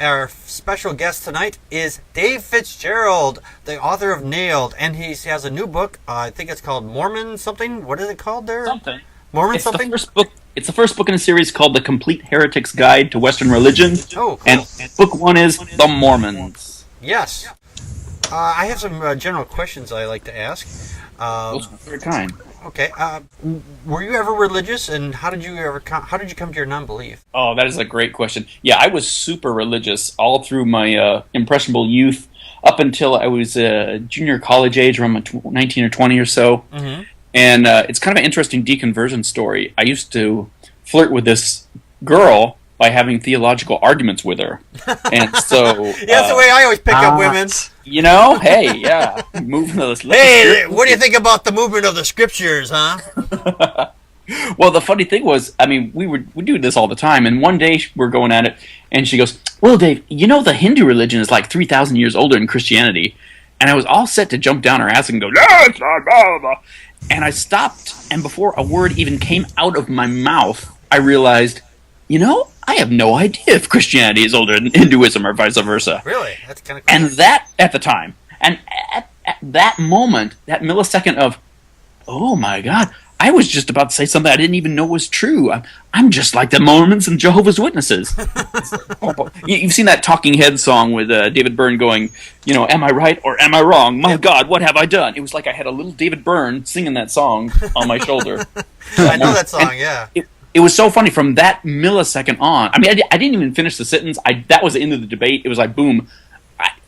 Our special guest tonight is Dave Fitzgerald, the author of Nailed, and he has a new book. I think it's called Mormon something. What is it called there? Something. Mormon it's something? It's the first book in a series called The Complete Heretic's Guide to Western Religion. Oh, cool. And book 1 is The Mormons. Yes. I have some general questions I like to ask. Those are very kind. Okay. Were you ever religious, and how did you come to your non-belief? Oh, that is a great question. Yeah, I was super religious all through my impressionable youth, up until I was junior college age, around 19 or 20 or so. Mm-hmm. And it's kind of an interesting deconversion story. I used to flirt with this girl by having theological arguments with her. And so... yeah, that's the way I always pick up women. You know, hey, yeah. Movement of the hey, what do you think about the movement of the scriptures, huh? Well, the funny thing was, I mean, we do this all the time, and one day we're going at it, and she goes, well, Dave, you know the Hindu religion is like 3,000 years older than Christianity. And I was all set to jump down her ass and go, no, it's not, blah, blah, blah. And I stopped, and before a word even came out of my mouth, I realized, you know, I have no idea if Christianity is older than Hinduism or vice versa. Really? That's kind of cool. And that, at the time, and at that moment, that millisecond of, oh my God, I was just about to say something I didn't even know was true. I'm just like the Mormons and Jehovah's Witnesses. You've seen that Talking Heads song with David Byrne going, you know, am I right or am I wrong? My God, what have I done? It was like I had a little David Byrne singing that song on my shoulder. I know that song, yeah. It was so funny from that millisecond on. I mean, I didn't even finish the sentence. That was the end of the debate. It was like, boom.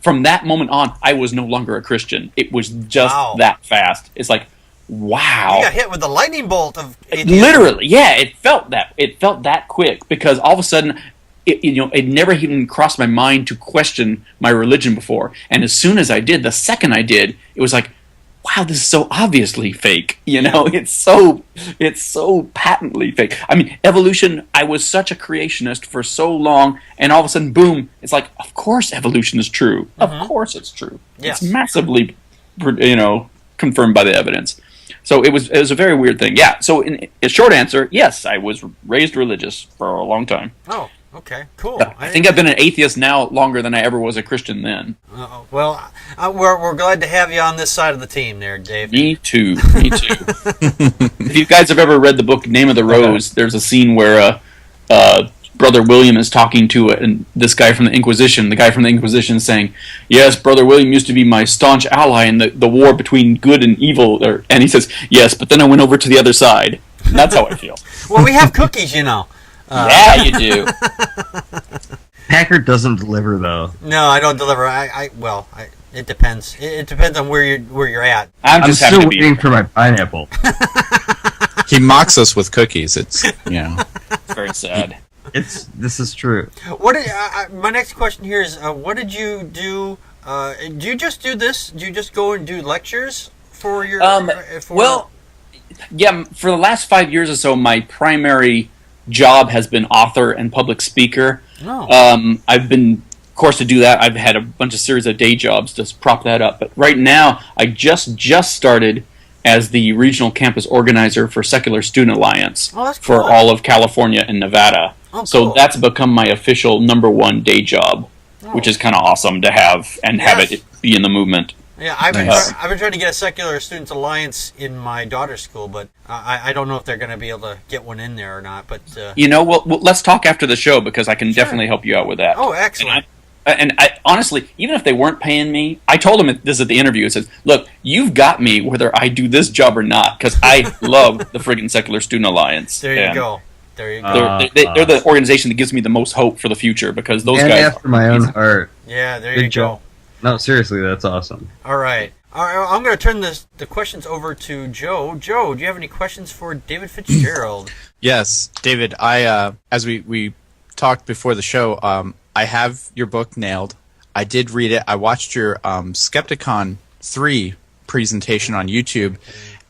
From that moment on, I was no longer a Christian. It was just that fast. It's like, wow. You got hit with the lightning bolt of atheism. Literally, yeah. It felt that quick because all of a sudden, it never even crossed my mind to question my religion before. And as soon as I did, the second I did, it was like, wow, this is so obviously fake. You know, it's so patently fake. I mean, evolution, I was such a creationist for so long, and all of a sudden, boom, it's like, of course evolution is true. Mm-hmm. Of course it's true. Yes. It's massively, confirmed by the evidence. So it was a very weird thing. Yeah, so in a short answer, yes, I was raised religious for a long time. Oh, okay, cool. I think I've been an atheist now longer than I ever was a Christian then. Well, we're glad to have you on this side of the team there, Dave. Me too. If you guys have ever read the book Name of the Rose, there's a scene where Brother William is talking to this guy from the Inquisition. The guy from the Inquisition is saying, yes, Brother William used to be my staunch ally in the war between good and evil. And he says, yes, but then I went over to the other side. And that's how I feel. Well, we have cookies, you know. Yeah, you do. Packard doesn't deliver, though. No, I don't deliver. It depends. It depends on where you're at. I'm still waiting for my pineapple. He mocks us with cookies. It's It's very sad. This is true. My next question here is, what did you do? Do you just do this? Do you just go and do lectures for your? Well, yeah. For the last 5 years or so, my primary job has been author and public speaker. Oh. I've been, of course, to do that, I've had a bunch of series of day jobs to prop that up. But right now, I just started as the regional campus organizer for Secular Student Alliance for all of California and Nevada. Oh, so that's become my official #1 day job, which is kind of awesome to have and have it be in the movement. Yeah, I've been trying to get a Secular Students Alliance in my daughter's school, but I don't know if they're going to be able to get one in there or not. But well, let's talk after the show because I can definitely help you out with that. Oh, excellent. And I honestly, even if they weren't paying me, I told them this at the interview. It says, look, you've got me whether I do this job or not because I love the friggin' Secular Student Alliance. There you go. They're the organization that gives me the most hope for the future because those guys after my own heart. Yeah, there you go. No, seriously, that's awesome. All right. I'm going to turn the questions over to Joe. Joe, do you have any questions for David Fitzgerald? Yes, David. As we talked before the show, I have your book Nailed. I did read it. I watched your Skepticon 3 presentation on YouTube,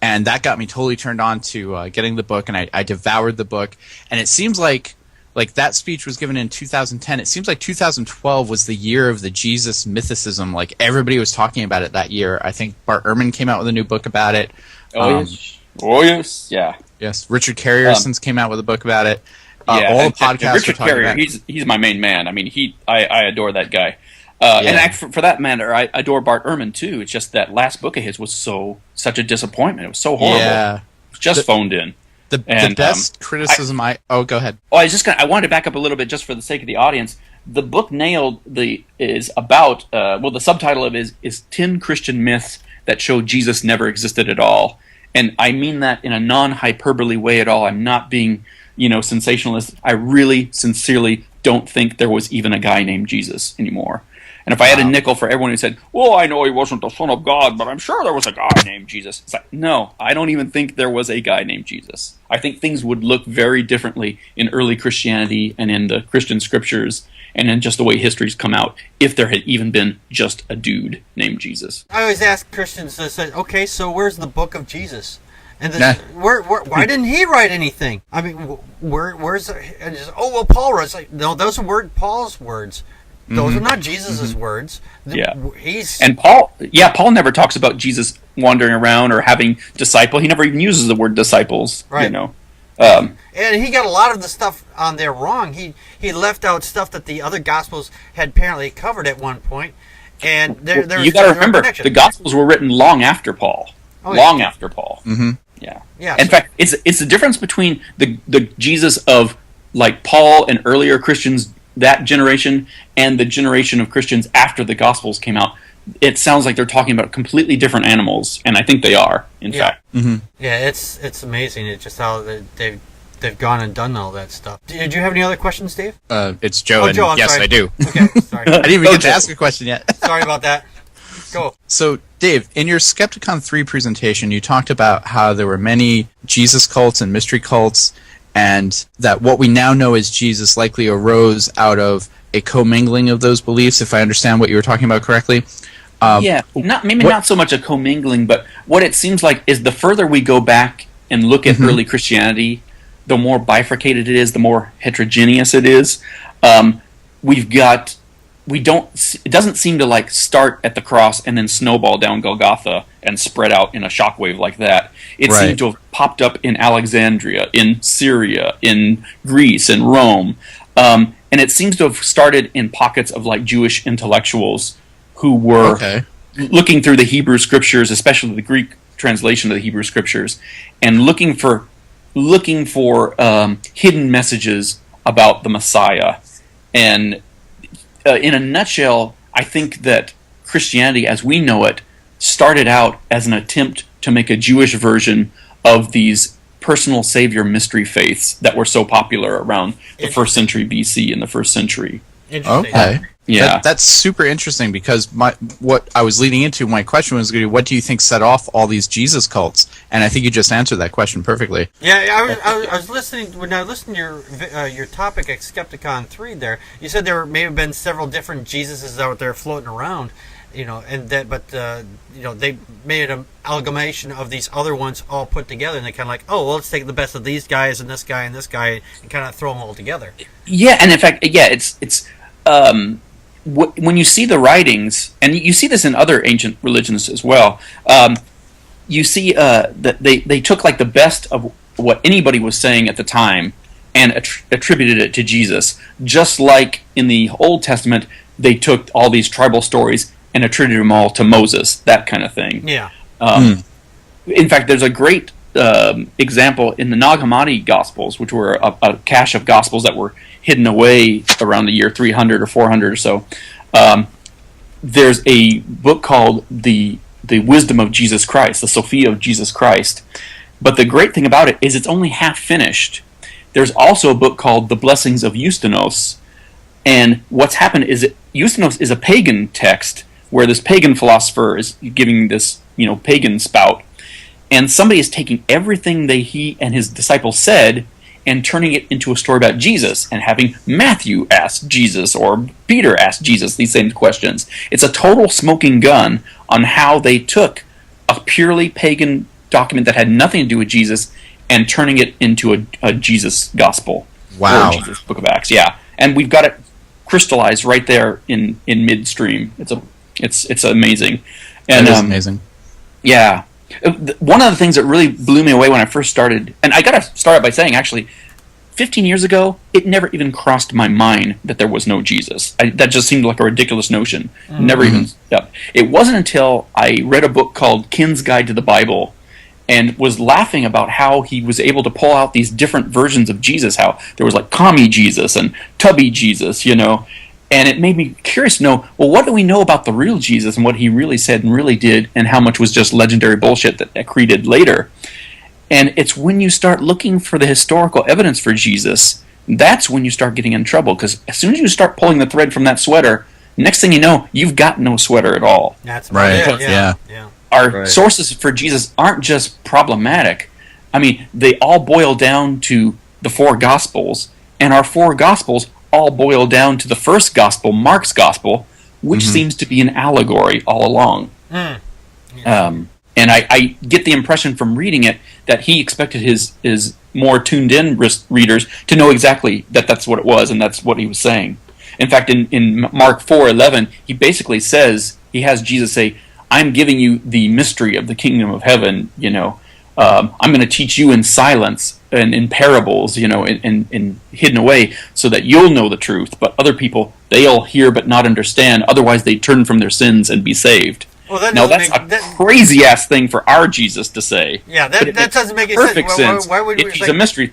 and that got me totally turned on to getting the book, and I devoured the book. And it seems like that speech was given in 2010. It seems like 2012 was the year of the Jesus mythicism. Like everybody was talking about it that year. I think Bart Ehrman came out with a new book about it. Yes. Yeah. Yes. Richard Carrierson's came out with a book about it. all the podcasts Richard are talking Carrier, about. he's my main man. I mean, I adore that guy. And for that matter, I adore Bart Ehrman too. It's just that last book of his was such a disappointment. It was so horrible. Yeah. It was just phoned in. The best criticism go ahead. Oh, I wanted to back up a little bit just for the sake of the audience. The book Nailed is about the subtitle of it is 10 Christian myths that show Jesus never existed at all. And I mean that in a non-hyperbole way at all. I'm not being, sensationalist. I really sincerely don't think there was even a guy named Jesus anymore. And if I had a nickel for everyone who said, well, I know he wasn't the Son of God, but I'm sure there was a guy named Jesus. It's like, no, I don't even think there was a guy named Jesus. I think things would look very differently in early Christianity and in the Christian scriptures and in just the way history's come out if there had even been just a dude named Jesus. I always ask Christians, I said, okay, so where's the book of Jesus? And why didn't he write anything? I mean, where's Paul wrote. It's like, no, those are Paul's words. Those are not Jesus' words. Yeah. Paul never talks about Jesus wandering around or having disciples. He never even uses the word disciples. Right. And he got a lot of the stuff on there wrong. He left out stuff that the other Gospels had apparently covered at one point. And there you got to remember, the Gospels were written long after Paul. After Paul. Mm-hmm. Yeah. In fact, it's the difference between the Jesus of like Paul and earlier Christians, that generation, and the generation of Christians after the Gospels came out. It sounds like they're talking about completely different animals, and I think they are, in fact. Mm-hmm. Yeah, it's amazing. It's just how they've gone and done all that stuff. Did you have any other questions, Dave? It's Joe, Joe, I'm yes, sorry. I do. Okay, sorry. I didn't even get to ask a question yet. Sorry about that. Go. So, Dave, in your Skepticon 3 presentation, you talked about how there were many Jesus cults and mystery cults, and that what we now know as Jesus likely arose out of a commingling of those beliefs, if I understand what you were talking about correctly. Not so much a commingling, but what it seems like is the further we go back and look at early Christianity, the more bifurcated it is, the more heterogeneous it is. It doesn't seem to like start at the cross and then snowball down Golgotha and spread out in a shockwave like that. It seemed to have popped up in Alexandria, in Syria, in Greece, in Rome. And it seems to have started in pockets of like Jewish intellectuals who were looking through the Hebrew scriptures, especially the Greek translation of the Hebrew scriptures, and looking for hidden messages about the Messiah. And in a nutshell, I think that Christianity, as we know it, started out as an attempt to make a Jewish version of these personal savior mystery faiths that were so popular around the 1st century BC and the 1st century. Okay. Yeah. That's super interesting, because what I was leading into, my question was going to be, what do you think set off all these Jesus cults? And I think you just answered that question perfectly. Yeah, I was listening, when I listened to your topic at Skepticon 3 there, you said there may have been several different Jesuses out there floating around, they made an amalgamation of these other ones all put together, and they kind of like, let's take the best of these guys and this guy and kind of throw them all together. Yeah, and in fact, it's when you see the writings, and you see this in other ancient religions as well, you see that they took like the best of what anybody was saying at the time and attributed it to Jesus. Just like in the Old Testament, they took all these tribal stories and attributed them all to Moses, that kind of thing. Yeah. In fact, there's a great example in the Nag Hammadi Gospels, which were a cache of Gospels that were hidden away around the year 300 or 400 or so. There's a book called the Wisdom of Jesus Christ, the Sophia of Jesus Christ. But the great thing about it is it's only half finished. There's also a book called The Blessings of Eustanos. And what's happened is that Eustanos is a pagan text where this pagan philosopher is giving this, pagan spout. And somebody is taking everything he and his disciples said and turning it into a story about Jesus, and having Matthew ask Jesus or Peter ask Jesus these same questions. It's a total smoking gun on how they took a purely pagan document that had nothing to do with Jesus and turning it into a Jesus gospel. Wow. Or Jesus Book of Acts, yeah. And we've got it crystallized right there in midstream. It's amazing. And, it is amazing. Yeah. One of the things that really blew me away when I first started, and I got to start out by saying, actually, 15 years ago, it never even crossed my mind that there was no Jesus. That just seemed like a ridiculous notion. Never even. It wasn't until I read a book called Ken's Guide to the Bible and was laughing about how he was able to pull out these different versions of Jesus, how there was like commie Jesus and tubby Jesus, you know. And it made me curious to know, well, what do we know about the real Jesus and what he really said and really did, and how much was just legendary bullshit that accreted later? And it's when you start looking for the historical evidence for Jesus, that's when you start getting in trouble, because as soon as you start pulling the thread from that sweater, next thing you know, you've got no sweater at all. That's right. Yeah. Our sources for Jesus aren't just problematic. I mean, they all boil down to the four Gospels, and our four Gospels all boil down to the first Gospel, Mark's Gospel, which seems to be an allegory all along. And I get the impression from reading it that he expected his more tuned-in readers to know exactly that that's what it was, and that's what he was saying. In fact, in Mark 4:11, he basically says, he has Jesus say, I'm giving you the mystery of the kingdom of heaven, you know. I'm going to teach you in silence and in parables, you know, in hidden away, so that you'll know the truth. But other people, they'll hear but not understand. Otherwise, they turn from their sins and be saved. Well, that now, that's a crazy-ass thing for our Jesus to say. Yeah, that doesn't make any perfect sense. Why would if he's a mystery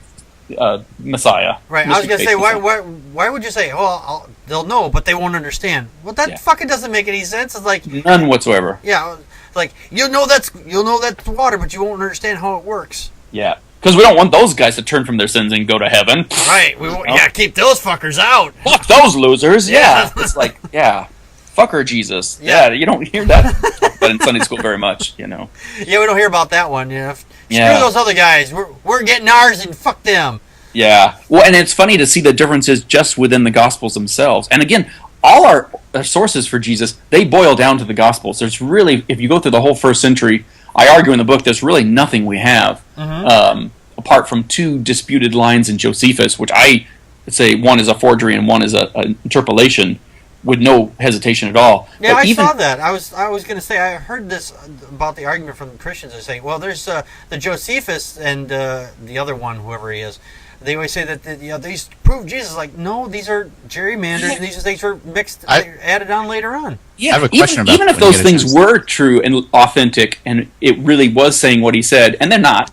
Messiah. Right, I was going to say, why would you say, oh, they'll know, but they won't understand? Well, that fucking doesn't make any sense. It's like... None whatsoever. Yeah, like, you'll know that's water, but you won't understand how it works. Yeah, because we don't want those guys to turn from their sins and go to heaven. Right, we won't, keep those fuckers out. Fuck those losers, yeah. It's like, fucker Jesus. Yeah, you don't hear that but in Sunday school very much, you know. Yeah, we don't hear about that one, you know. Screw those other guys. We're getting ours and fuck them. Yeah. Well, and it's funny to see the differences just within the Gospels themselves. And again, all our sources for Jesus, they boil down to the Gospels. There's really, if you go through the whole first century, I argue in the book, there's really nothing we have apart from two disputed lines in Josephus, which I would say one is a forgery and one is an interpolation, with no hesitation at all. Yeah, I saw that. I was going to say, I heard this about the argument from the Christians. They're saying, well, there's the Josephus and the other one, whoever he is. They always say that these prove Jesus. Like, no, these are gerrymandered, and these things were mixed, added on later on. Yeah, I have a question about even if those things were true and authentic, and it really was saying what he said, and they're not.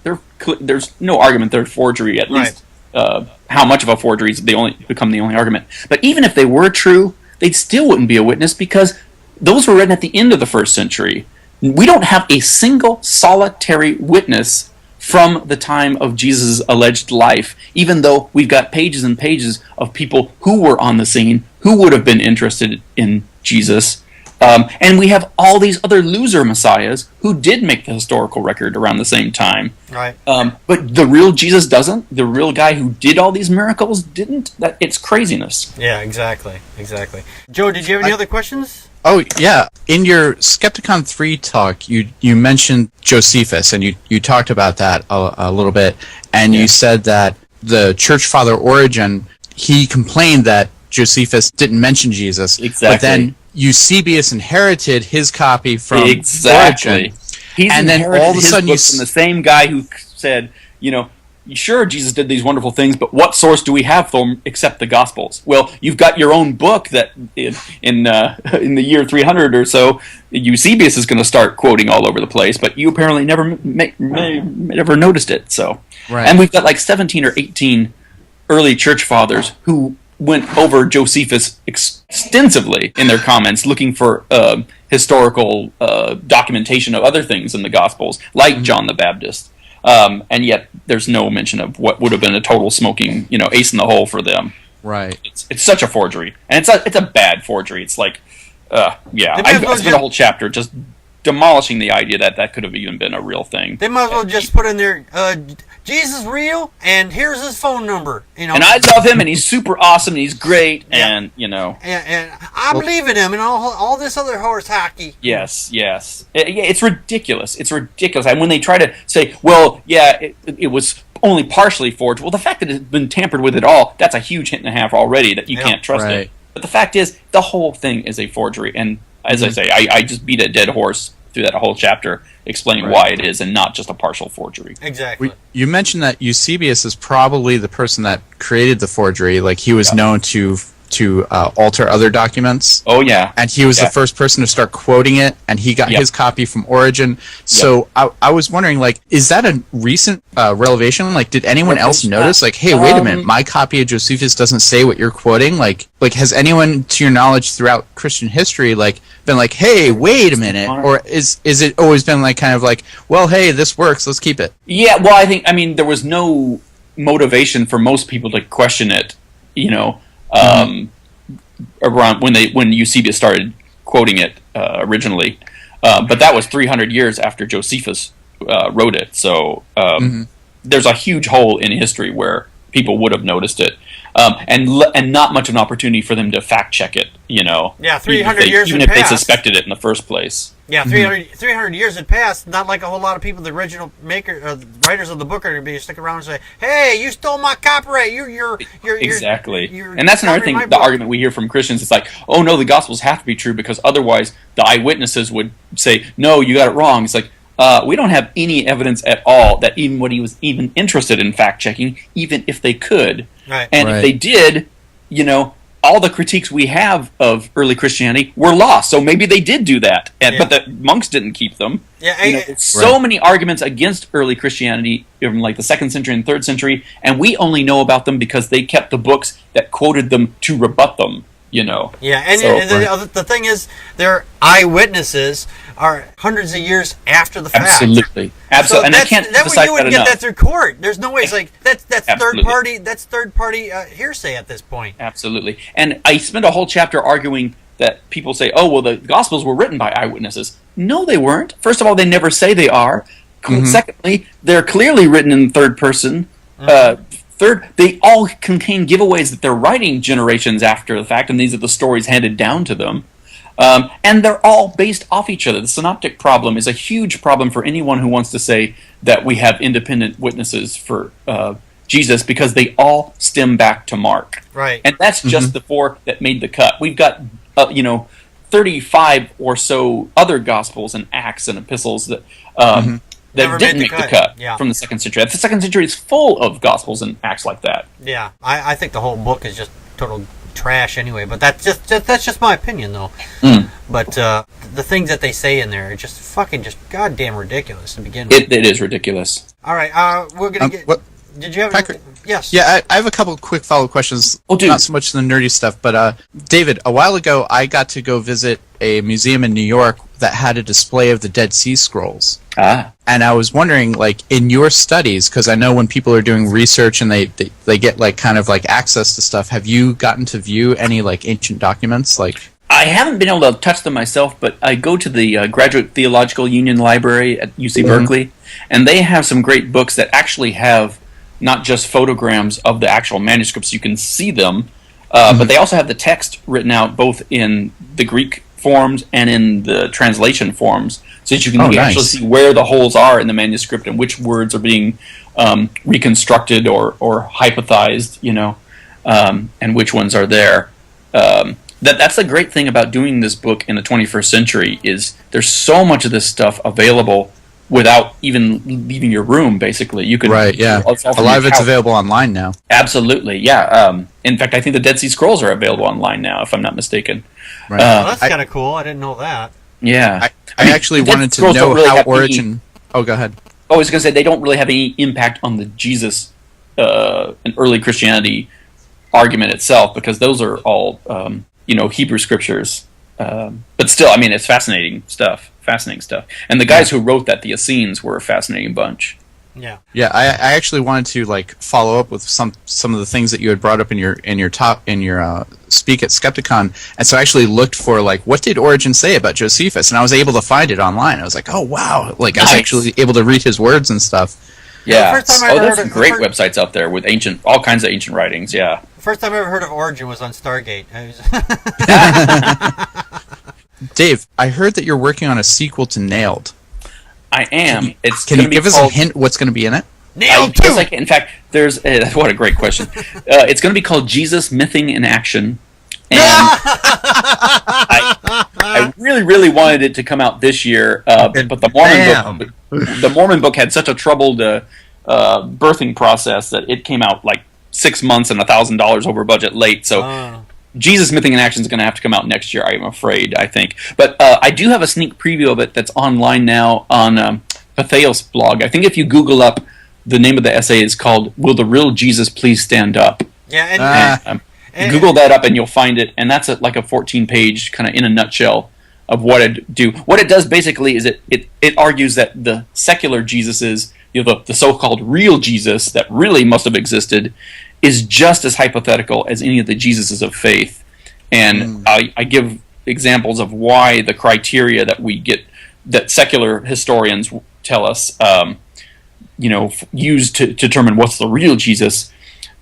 There's no argument they're forgery, at least. How much of a forgery is become the only argument. But even if they were true, they still wouldn't be a witness, because those were written at the end of the first century. We don't have a single solitary witness from the time of Jesus' alleged life, even though we've got pages and pages of people who were on the scene, who would have been interested in Jesus. And we have all these other loser messiahs who did make the historical record around the same time. Right. But the real Jesus doesn't. The real guy who did all these miracles didn't. It's craziness. Yeah, exactly. Joe, did you have any other questions? Oh, yeah. In your Skepticon 3 talk, you mentioned Josephus, and you talked about that a little bit, and you said that the church father Origen, he complained that Josephus didn't mention Jesus. Exactly. But then Eusebius inherited his copy from Origen. He's and then all of a sudden from the same guy who said, you know, sure, Jesus did these wonderful things, but what source do we have for them except the Gospels? Well, you've got your own book that in the year 300 or so, Eusebius is going to start quoting all over the place, but you apparently never noticed it. So, and we've got like 17 or 18 early church fathers who went over Josephus extensively in their comments, looking for historical documentation of other things in the Gospels, like John the Baptist. And yet, there's no mention of what would have been a total smoking, ace in the hole for them. Right. It's such a forgery, and it's a bad forgery. It's like, I spent a whole chapter just demolishing the idea that could have even been a real thing. They might as well just put in there, Jesus real, and here's his phone number. And I love him, and he's super awesome, and he's great, and and I believe in him, and all this other horse hockey. Yes. It's ridiculous. And when they try to say, well, it was only partially forged. Well, the fact that it's been tampered with at all, that's a huge hint and a half already that you can't trust it. But the fact is, the whole thing is a forgery. And as I say, I just beat a dead horse through that whole chapter explaining why it is and not just a partial forgery. Exactly. You mentioned that Eusebius is probably the person that created the forgery. Like, he was known to alter other documents. Oh, yeah. And he was the first person to start quoting it, and he got his copy from Origen. So I was wondering, like, is that a recent revelation? Like, did anyone else notice? Like, hey, wait a minute, my copy of Josephus doesn't say what you're quoting? Like has anyone, to your knowledge, throughout Christian history, like, been like, hey, wait a minute? Or is it always been like, kind of like, well, hey, this works, let's keep it? Yeah, well, I mean, there was no motivation for most people to question it, around when Eusebius started quoting it originally, but that was 300 years after Josephus wrote it. So there's a huge hole in history where people would have noticed it, and not much of an opportunity for them to fact check it. Yeah, 300 years even had if they passed. Suspected it in the first place. Yeah, 300 years had passed. Not like a whole lot of people, the original writers of the book, are going to be stick around and say, "Hey, you stole my copyright. You're exactly." You're and that's another thing. The argument we hear from Christians is like, "Oh no, the Gospels have to be true because otherwise the eyewitnesses would say, no, you got it wrong." It's like, we don't have any evidence at all that anybody was even interested in fact checking, even if they could. Right. And if they did, all the critiques we have of early Christianity were lost. So maybe they did do that, but the monks didn't keep them. Yeah, so many arguments against early Christianity from like the 2nd century and 3rd century, and we only know about them because they kept the books that quoted them to rebut them. Yeah, and the thing is, their eyewitnesses are hundreds of years after the fact. Absolutely, so and I can't emphasize you wouldn't that enough. get that through court. There's no way. It's like that's Absolutely. third party. That's third party hearsay at this point. Absolutely, and I spent a whole chapter arguing that people say, "Oh, well, the Gospels were written by eyewitnesses." No, they weren't. First of all, they never say they are. Secondly, they're clearly written in third person. Third, they all contain giveaways that they're writing generations after the fact, and these are the stories handed down to them. And they're all based off each other. The synoptic problem is a huge problem for anyone who wants to say that we have independent witnesses for Jesus, because they all stem back to Mark. Right. And that's just the 4 that made the cut. We've got, 35 or so other Gospels and Acts and epistles that that didn't make the cut from the 2nd century. The 2nd century is full of Gospels and Acts like that. Yeah, I think the whole book is just total trash anyway. But that's just my opinion, though. But the things that they say in there are just fucking goddamn ridiculous to begin with. It is ridiculous. All right, we're gonna get. Did you have Packard? Yes. Yeah, I have a couple of quick follow-up questions. Oh, dude. Not so much the nerdy stuff, but David, a while ago I got to go visit a museum in New York that had a display of the Dead Sea Scrolls. And I was wondering, like, in your studies, because I know when people are doing research and they get like kind of like access to stuff, have you gotten to view any like ancient documents? Like, I haven't been able to touch them myself, but I go to the Graduate Theological Union Library at UC Berkeley, and they have some great books that actually have not just photograms of the actual manuscripts, you can see them, but they also have the text written out both in the Greek forms and in the translation forms, so that you can actually see where the holes are in the manuscript and which words are being reconstructed or hypothesized, and which ones are there. That's the great thing about doing this book in the 21st century is there's so much of this stuff available without even leaving your room, basically. You can a lot of it's available online now. Absolutely, yeah. In fact, I think the Dead Sea Scrolls are available online now, if I'm not mistaken. Right. That's kind of cool. I didn't know that. Yeah. I actually wanted to know how Origin... Oh, go ahead. I was going to say, they don't really have any impact on the Jesus and early Christianity argument itself, because those are all, Hebrew scriptures. But still, I mean, it's fascinating stuff. And the guys who wrote that, the Essenes, were a fascinating bunch. Yeah. Yeah, I actually wanted to like follow up with some of the things that you had brought up in your speak at Skepticon, and so I actually looked for like what did Origen say about Josephus, and I was able to find it online. I was like, oh wow, like I was actually able to read his words and stuff. Yeah. There's some great websites out there with all kinds of ancient writings. Yeah. The first time I ever heard of Origen was on Stargate. Dave, I heard that you're working on a sequel to Nailed. I am. Can you give us a hint what's going to be in it? Nailed 2! In fact, there's... what a great question. It's going to be called Jesus Mything in Action. And I really really, really wanted it to come out this year, but the Mormon book had such a troubled birthing process that it came out like 6 months and $1,000 over budget late. So Jesus Mything in Action is going to have to come out next year, I'm afraid, I think. But I do have a sneak preview of it that's online now on Patheos blog. I think if you Google up, the name of the essay is called "Will the Real Jesus Please Stand Up?" Yeah, and Google that up and you'll find it. And that's like a 14-page kind of in a nutshell of what it do. What it does basically is it argues that the secular Jesuses, the so-called real Jesus that really must have existed, is just as hypothetical as any of the Jesuses of faith. And I give examples of why the criteria that we get, that secular historians tell us, used to determine what's the real Jesus,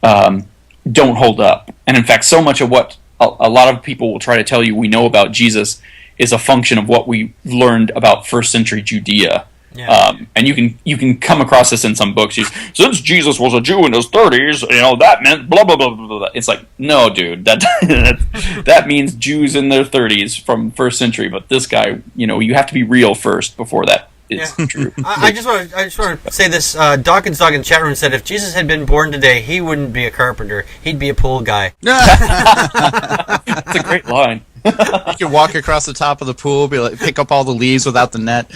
don't hold up. And in fact, so much of what a lot of people will try to tell you we know about Jesus is a function of what we learned about first century Judea. Yeah. And you can come across this in some books. Since Jesus was a Jew in his 30s, that meant blah blah blah blah blah. It's like, no, dude, that means Jews in their 30s from first century. But this guy, you have to be real first before that is true. I just want to say this. Dawkins Dog in the chat room said if Jesus had been born today, he wouldn't be a carpenter. He'd be a pool guy. That's a great line. You can walk across the top of the pool, pick up all the leaves without the net.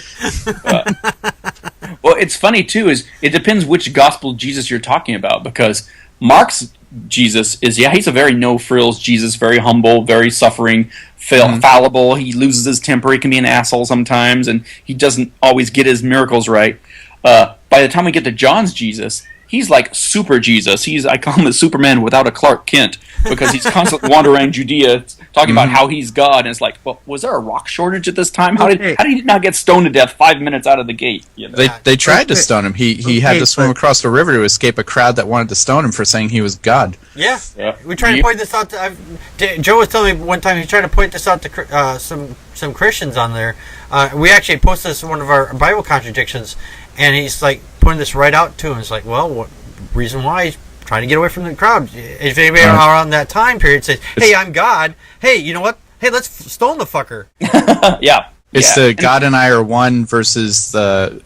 Well, it's funny too. Is it depends which gospel Jesus you're talking about, because Mark's Jesus is he's a very no frills Jesus, very humble, very suffering, fallible. He loses his temper. He can be an asshole sometimes, and he doesn't always get his miracles right. By the time we get to John's Jesus, he's like super Jesus. I call him the Superman without a Clark Kent, because he's constantly wandering around Judea talking about how he's God. And it's like, well, was there a rock shortage at this time? How did he not get stoned to death 5 minutes out of the gate? They tried to stone him. He had to swim across the river to escape a crowd that wanted to stone him for saying he was God. Yeah. We tried to point this out Joe was telling me one time he tried to point this out to some Christians on there. We actually posted this in one of our Bible contradictions, and he's like pointing this right out to him. It's like, well, what reason why he's trying to get away from the crowd? If anybody around that time period says, "Hey, I'm God," hey, you know what? Hey, let's stone the fucker. It's the God and I are one versus the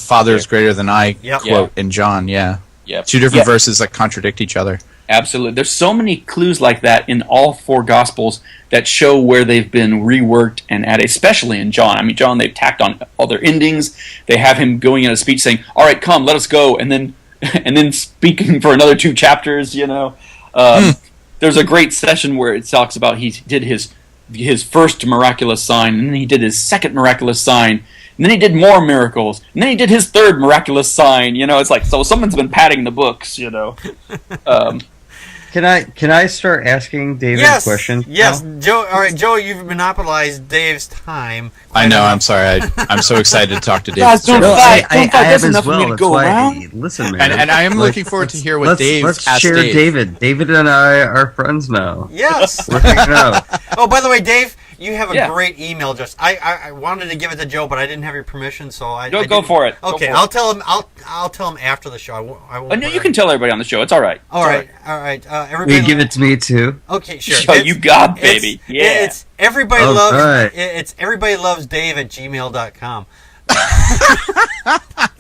Father is greater than I quote in John. Two different verses that contradict each other. Absolutely. There's so many clues like that in all four Gospels that show where they've been reworked and added, especially in John. I mean, John, they've tacked on all their endings. They have him going in a speech saying, "All right, come, let us go," and then speaking for another 2 chapters, There's a great session where it talks about he did his first miraculous sign, and then he did his second miraculous sign, and then he did more miracles, and then he did his third miraculous sign. It's like, so someone's been padding the books, Can I start asking David questions? Yes, now? Joe. All right, Joe, you've monopolized Dave's time. I know. I'm sorry. I'm so excited to talk to David. Guys, don't fight. I There's have enough as well. for me to go around. Listen, man. And I am looking forward to hear what Dave Let's asked share Dave. David. David and I are friends now. Yes. We're hanging out. Oh, by the way, Dave, you have a great email address. I wanted to give it to Joe, but I didn't have your permission, so I go for it. Okay, I'll tell him. I'll tell him after the show. I won't. No, you can tell everybody on the show. It's all right. All right. Everybody. Will you give it to me too? Okay, sure. So you got, baby. It's everybody Oh, loves. right. It's everybodylovesdave@gmail.com.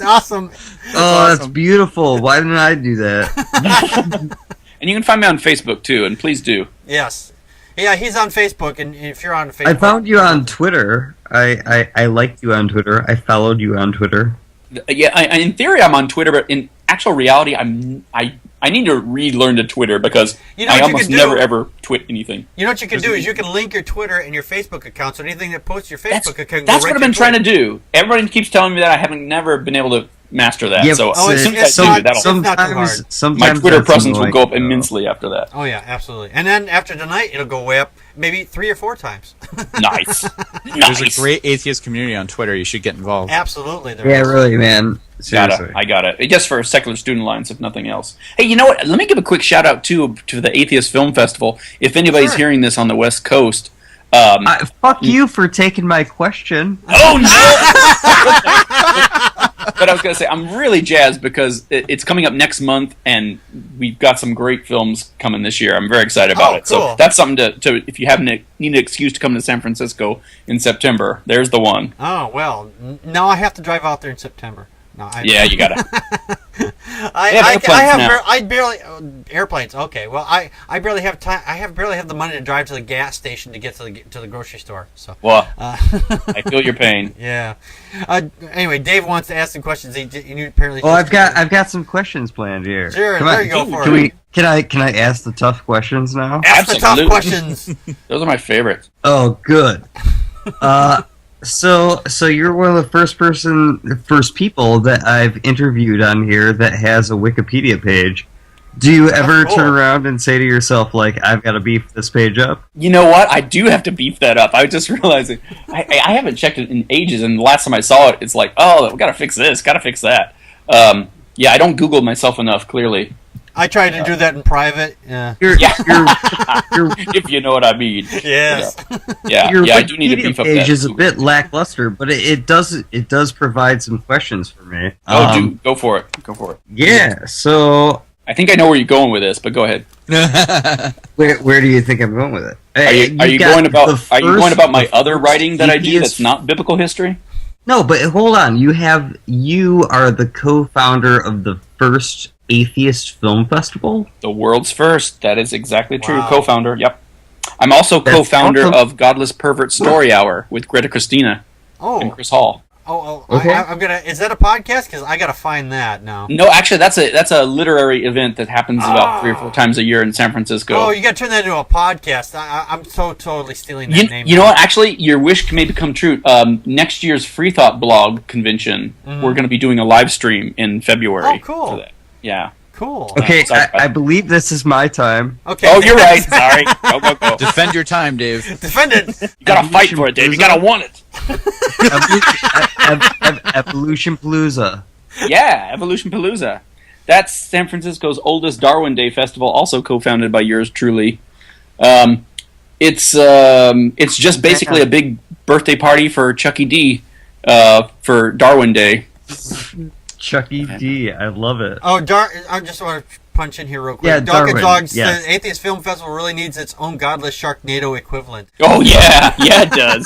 Awesome. That's beautiful. Why didn't I do that? And you can find me on Facebook too, and please do. Yes. Yeah, he's on Facebook, and if you're on Facebook, I found you on Twitter. I liked you on Twitter. I followed you on Twitter. Yeah, in theory, I'm on Twitter, but in actual reality, I need to relearn to Twitter because I almost never ever twit anything. You know what you can do is you can link your Twitter and your Facebook account, so anything that posts your Facebook account. That's what I've been trying to do. Everybody keeps telling me that I haven't never been able to master that. Yeah, so as soon as I do, sometimes my Twitter presence will go up immensely after that. Oh yeah, absolutely. And then after tonight, it'll go way up, maybe 3 or 4 times. Nice. There's a great atheist community on Twitter. You should get involved. Absolutely. Yeah, really, man. Seriously. I got it. Just for secular student lines, if nothing else. Hey, you know what? Let me give a quick shout out to the Atheist Film Festival. If anybody's hearing this on the West Coast, fuck you for taking my question. Oh no! But I was going to say, I'm really jazzed because it's coming up next month, and we've got some great films coming this year. I'm very excited about it. Cool. So that's something to if you need an excuse to come to San Francisco in September, there's the one. Oh, well, now I have to drive out there in September. No, Yeah, you got to. I barely airplanes. Okay, well, I barely have time. I barely have the money to drive to the gas station to get to the grocery store. So, well, I feel your pain. Yeah. Anyway, Dave wants to ask some questions. He apparently. Well, I've got some questions planned here. Sure, Come there on. you go for it. Can I ask the tough questions now? Ask the tough questions. Those are my favorites. Oh, good. So you're one of the first people that I've interviewed on here that has a Wikipedia page. Do you ever turn around and say to yourself, like, I've got to beef this page up? You know what? I do have to beef that up. I was just realizing I haven't checked it in ages, and the last time I saw it, it's like, oh, we got to fix this, got to fix that. Yeah, I don't Google myself enough, clearly. I tried to do that in private. Yeah. You're, If you know what I mean. Yes. Yeah, your I do need to beef up that. page is a bit lackluster, but it does provide some questions for me. Go for it. Yeah. So I think I know where you're going with this, but go ahead. where do you think I'm going with it? Are you going about my other writing that I do that's not biblical history? No, but hold on. You are the co-founder of the first atheist film festival? The world's first. That is exactly true. Wow. Co-founder. Yep. I'm also That's co-founder awesome. of Godless Pervert Story Hour with Greta Christina and Chris Hall. Okay. I'm gonna. Is that a podcast? Because I gotta find that now. No, actually, that's a literary event that happens about 3 or 4 times a year in San Francisco. Oh, you gotta turn that into a podcast. I'm so totally stealing that name. You know what? Actually, your wish may become true. Next year's Free Thought blog convention, we're going to be doing a live stream in February. Oh, cool. For that. Yeah. Cool. Okay, I believe this is my time. Okay. Oh, you're right. Sorry. Go. Defend your time, Dave. Defend it. You gotta fight for it, Dave. You gotta want it. Evolution Palooza. Yeah, Evolution Palooza. That's San Francisco's oldest Darwin Day festival, also co-founded by yours truly. It's just basically a big birthday party for Chucky D for Darwin Day. Chucky D, I love it. Oh, I just want to punch in here real quick. Yeah, Darwin, Dogs, yes. The Atheist Film Festival really needs its own godless Sharknado equivalent. Oh yeah, it does.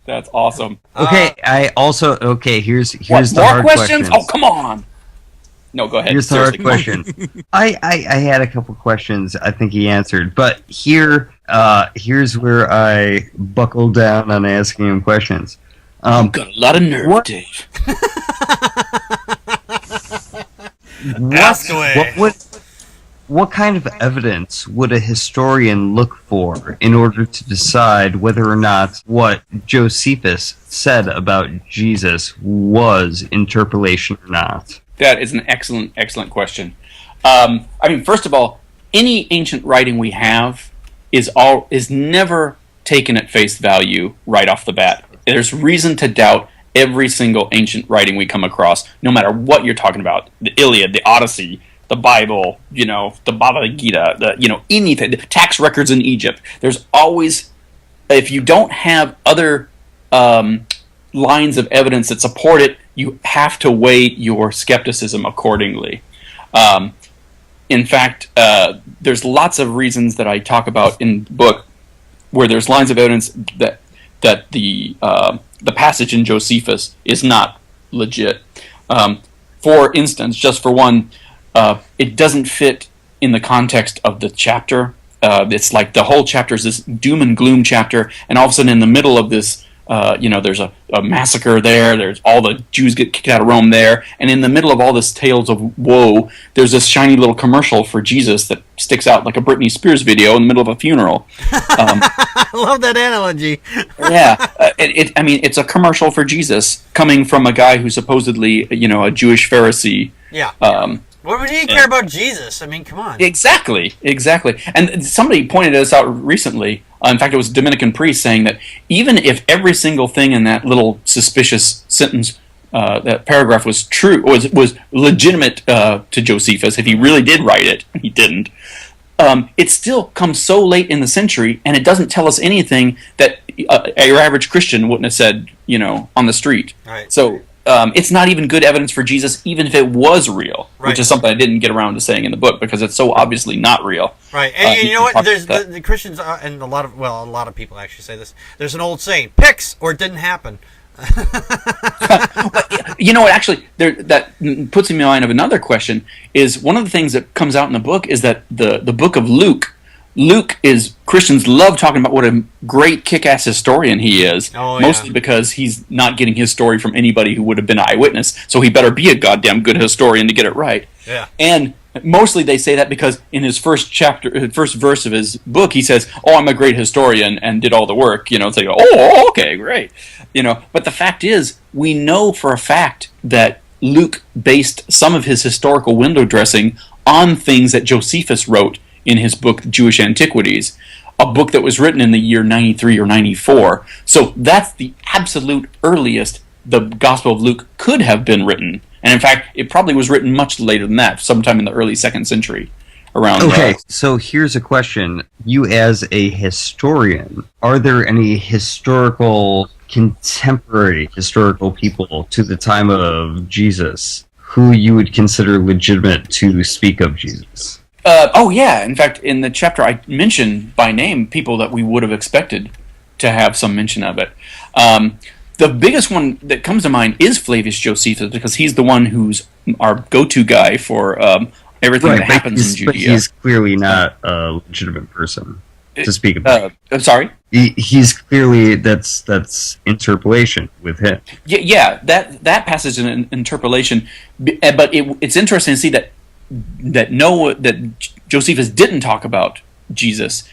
That's awesome. Okay, here's the more hard questions? Oh, come on. No, go ahead. Here's the hard question. I had a couple questions I think he answered, but here's where I buckle down on asking him questions. You've got a lot of nerve, Dave. Ask away. What kind of evidence would a historian look for in order to decide whether or not what Josephus said about Jesus was interpolation or not? That is an excellent question. First of all, any ancient writing we have is never taken at face value right off the bat. There's reason to doubt every single ancient writing we come across, no matter what you're talking about. The Iliad, the Odyssey, the Bible, the Bhagavad Gita, anything. The tax records in Egypt. There's always, if you don't have other lines of evidence that support it, you have to weigh your skepticism accordingly. In fact, there's lots of reasons that I talk about in the book where there's lines of evidence that the passage in Josephus is not legit. For instance, just for one, it doesn't fit in the context of the chapter. It's like the whole chapter is this doom and gloom chapter, and all of a sudden in the middle of this, there's a massacre there, there's all the Jews get kicked out of Rome there, and in the middle of all this tales of woe, there's this shiny little commercial for Jesus that sticks out like a Britney Spears video in the middle of a funeral. I love that analogy. Yeah, it's a commercial for Jesus coming from a guy who's supposedly, a Jewish Pharisee. Yeah. What would he care about Jesus? I mean, come on. Exactly. And somebody pointed this out recently. In fact, it was a Dominican priest saying that even if every single thing in that little suspicious sentence, that paragraph was true, was legitimate to Josephus, if he really did write it, he didn't, it still comes so late in the century, and it doesn't tell us anything that your average Christian wouldn't have said, on the street. Right. So it's not even good evidence for Jesus, even if it was real, which is something I didn't get around to saying in the book because it's so obviously not real. Right, and you know what? There's the Christians and a lot of people actually say this. There's an old saying: "Pix or it didn't happen." You know what? Actually, that puts me in mind of another question. Is one of the things that comes out in the book is that the book of Luke. Luke is Christians love talking about what a great kick-ass historian he is, mostly because he's not getting his story from anybody who would have been an eyewitness. So he better be a goddamn good historian to get it right. Yeah. And mostly they say that because in his first verse of his book, he says, "Oh, I'm a great historian and did all the work." It's like, "Oh, okay, great." But the fact is, we know for a fact that Luke based some of his historical window dressing on things that Josephus wrote in his book, Jewish Antiquities, a book that was written in the year 93 or 94. So that's the absolute earliest the Gospel of Luke could have been written. And in fact, it probably was written much later than that, sometime in the early 2nd century. So here's a question. You as a historian, are there any contemporary historical people to the time of Jesus who you would consider legitimate to speak of Jesus? In fact, in the chapter I mentioned by name people that we would have expected to have some mention of it. The biggest one that comes to mind is Flavius Josephus, because he's the one who's our go-to guy for everything that happens in Judea. But he's clearly not a legitimate person to speak about. I'm sorry? He's clearly, that's interpolation with him. Yeah, that passage is an interpolation, but it's interesting to see that Josephus didn't talk about Jesus,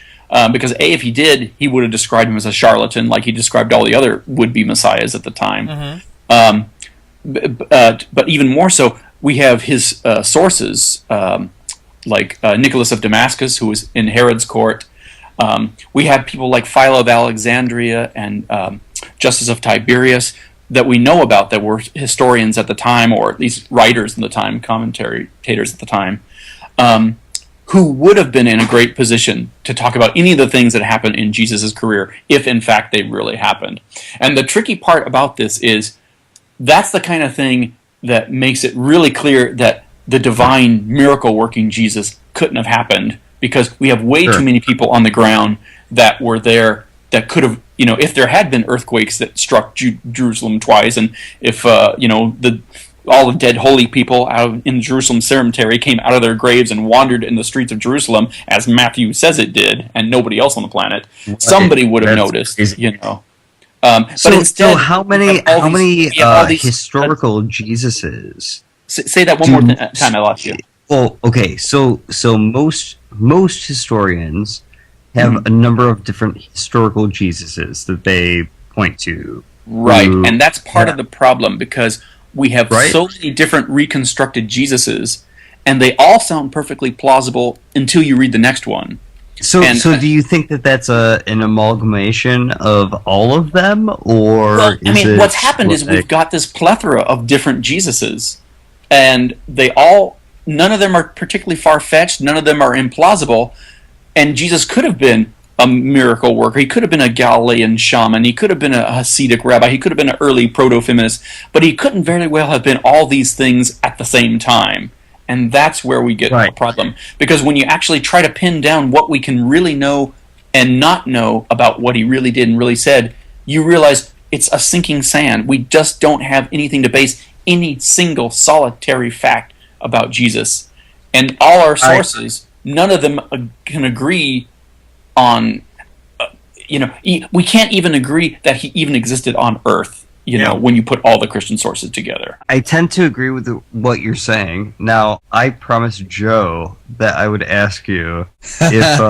because if he did, he would have described him as a charlatan, like he described all the other would-be messiahs at the time. But even more so, we have his sources, like Nicholas of Damascus, who was in Herod's court. We have people like Philo of Alexandria and Justus of Tiberias that we know about that were historians at the time, or at least writers at the time, commentators at the time, who would have been in a great position to talk about any of the things that happened in Jesus' career, if in fact they really happened. And the tricky part about this is that's the kind of thing that makes it really clear that the divine miracle-working Jesus couldn't have happened, because we have way too many people on the ground that were there that could have, if there had been earthquakes that struck Jerusalem twice, and if, all the dead holy people out in Jerusalem cemetery came out of their graves and wandered in the streets of Jerusalem, as Matthew says it did, and nobody else on the planet, somebody would have noticed, but instead, how many historical Jesuses? Say that one more time, I lost you. Well, okay, so most historians have a number of different historical Jesuses that they point to. Right, and that's part of the problem, because we have so many different reconstructed Jesuses, and they all sound perfectly plausible until you read the next one. So do you think that that's an amalgamation of all of them, or what's happened is we've got this plethora of different Jesuses, and none of them are particularly far-fetched, none of them are implausible, and Jesus could have been a miracle worker, he could have been a Galilean shaman, he could have been a Hasidic rabbi, he could have been an early proto-feminist, but he couldn't very well have been all these things at the same time. And that's where we get a problem. Because when you actually try to pin down what we can really know and not know about what he really did and really said, you realize it's a sinking sand. We just don't have anything to base any single solitary fact about Jesus. And all our sources, none of them can agree on, we can't even agree that he even existed on Earth. When you put all the Christian sources together. I tend to agree with what you're saying. Now, I promised Joe that I would ask you if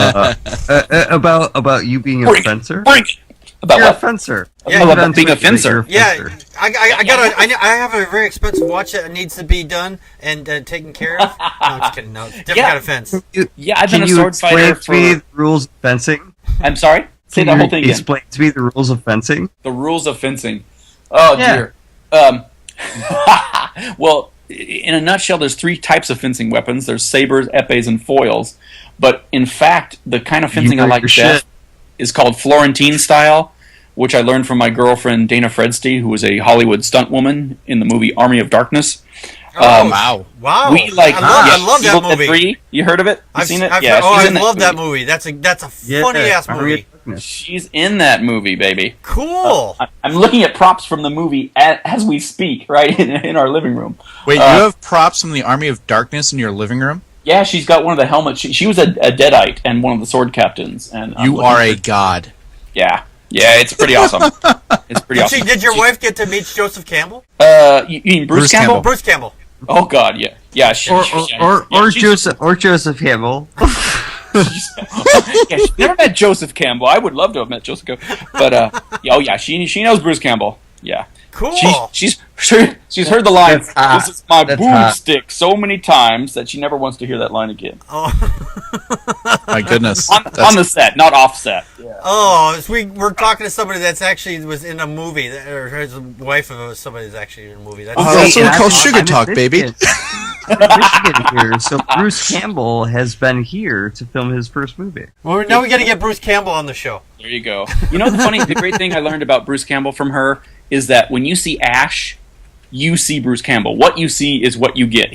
about you being a fencer. About you're what? A fencer. Yeah, about being a fencer. Yeah, I have a very expensive watch that needs to be done and taken care of. No, I'm just kidding. No, different kind of fence. I've been a sword fighter for... Can you explain to me the rules of fencing? I'm sorry? Say that whole thing again. Explain to me the rules of fencing. The rules of fencing. Oh, dear. Well, in a nutshell, there's three types of fencing weapons. There's sabers, epées, and foils. But in fact, the kind of fencing I like best is called Florentine style, which I learned from my girlfriend Dana Fredsty, who was a Hollywood stunt woman in the movie Army of Darkness. Wow! We like. I love that movie. 3. You heard of it? I've seen it. I love that movie. That's a funny ass movie. She's in that movie, baby. Cool. I'm looking at props from the movie as we speak, right in our living room. Wait, you have props from the Army of Darkness in your living room? Yeah, she's got one of the helmets. She was a Deadite and one of the sword captains. And you are a god. Yeah, it's pretty awesome. It's pretty awesome. Did your wife get to meet Joseph Campbell? You mean Bruce Campbell? Bruce Campbell. Oh God, yeah. Or Joseph Campbell. She never met Joseph Campbell. I would love to have met Joseph Campbell, but she knows Bruce Campbell. Yeah, cool. She's heard the line. This is my boob stick so many times that she never wants to hear that line again. Oh. My goodness. On the set, not off set. Yeah. Oh, we're talking to somebody that's actually was in a movie, or is the wife of somebody that's actually in a movie. That's what we call sugar talk, baby. Michigan here, so Bruce Campbell has been here to film his first movie. Well, now we got to get Bruce Campbell on the show. There you go. You know the great thing I learned about Bruce Campbell from her is that when you see Ash, you see Bruce Campbell. What you see is what you get.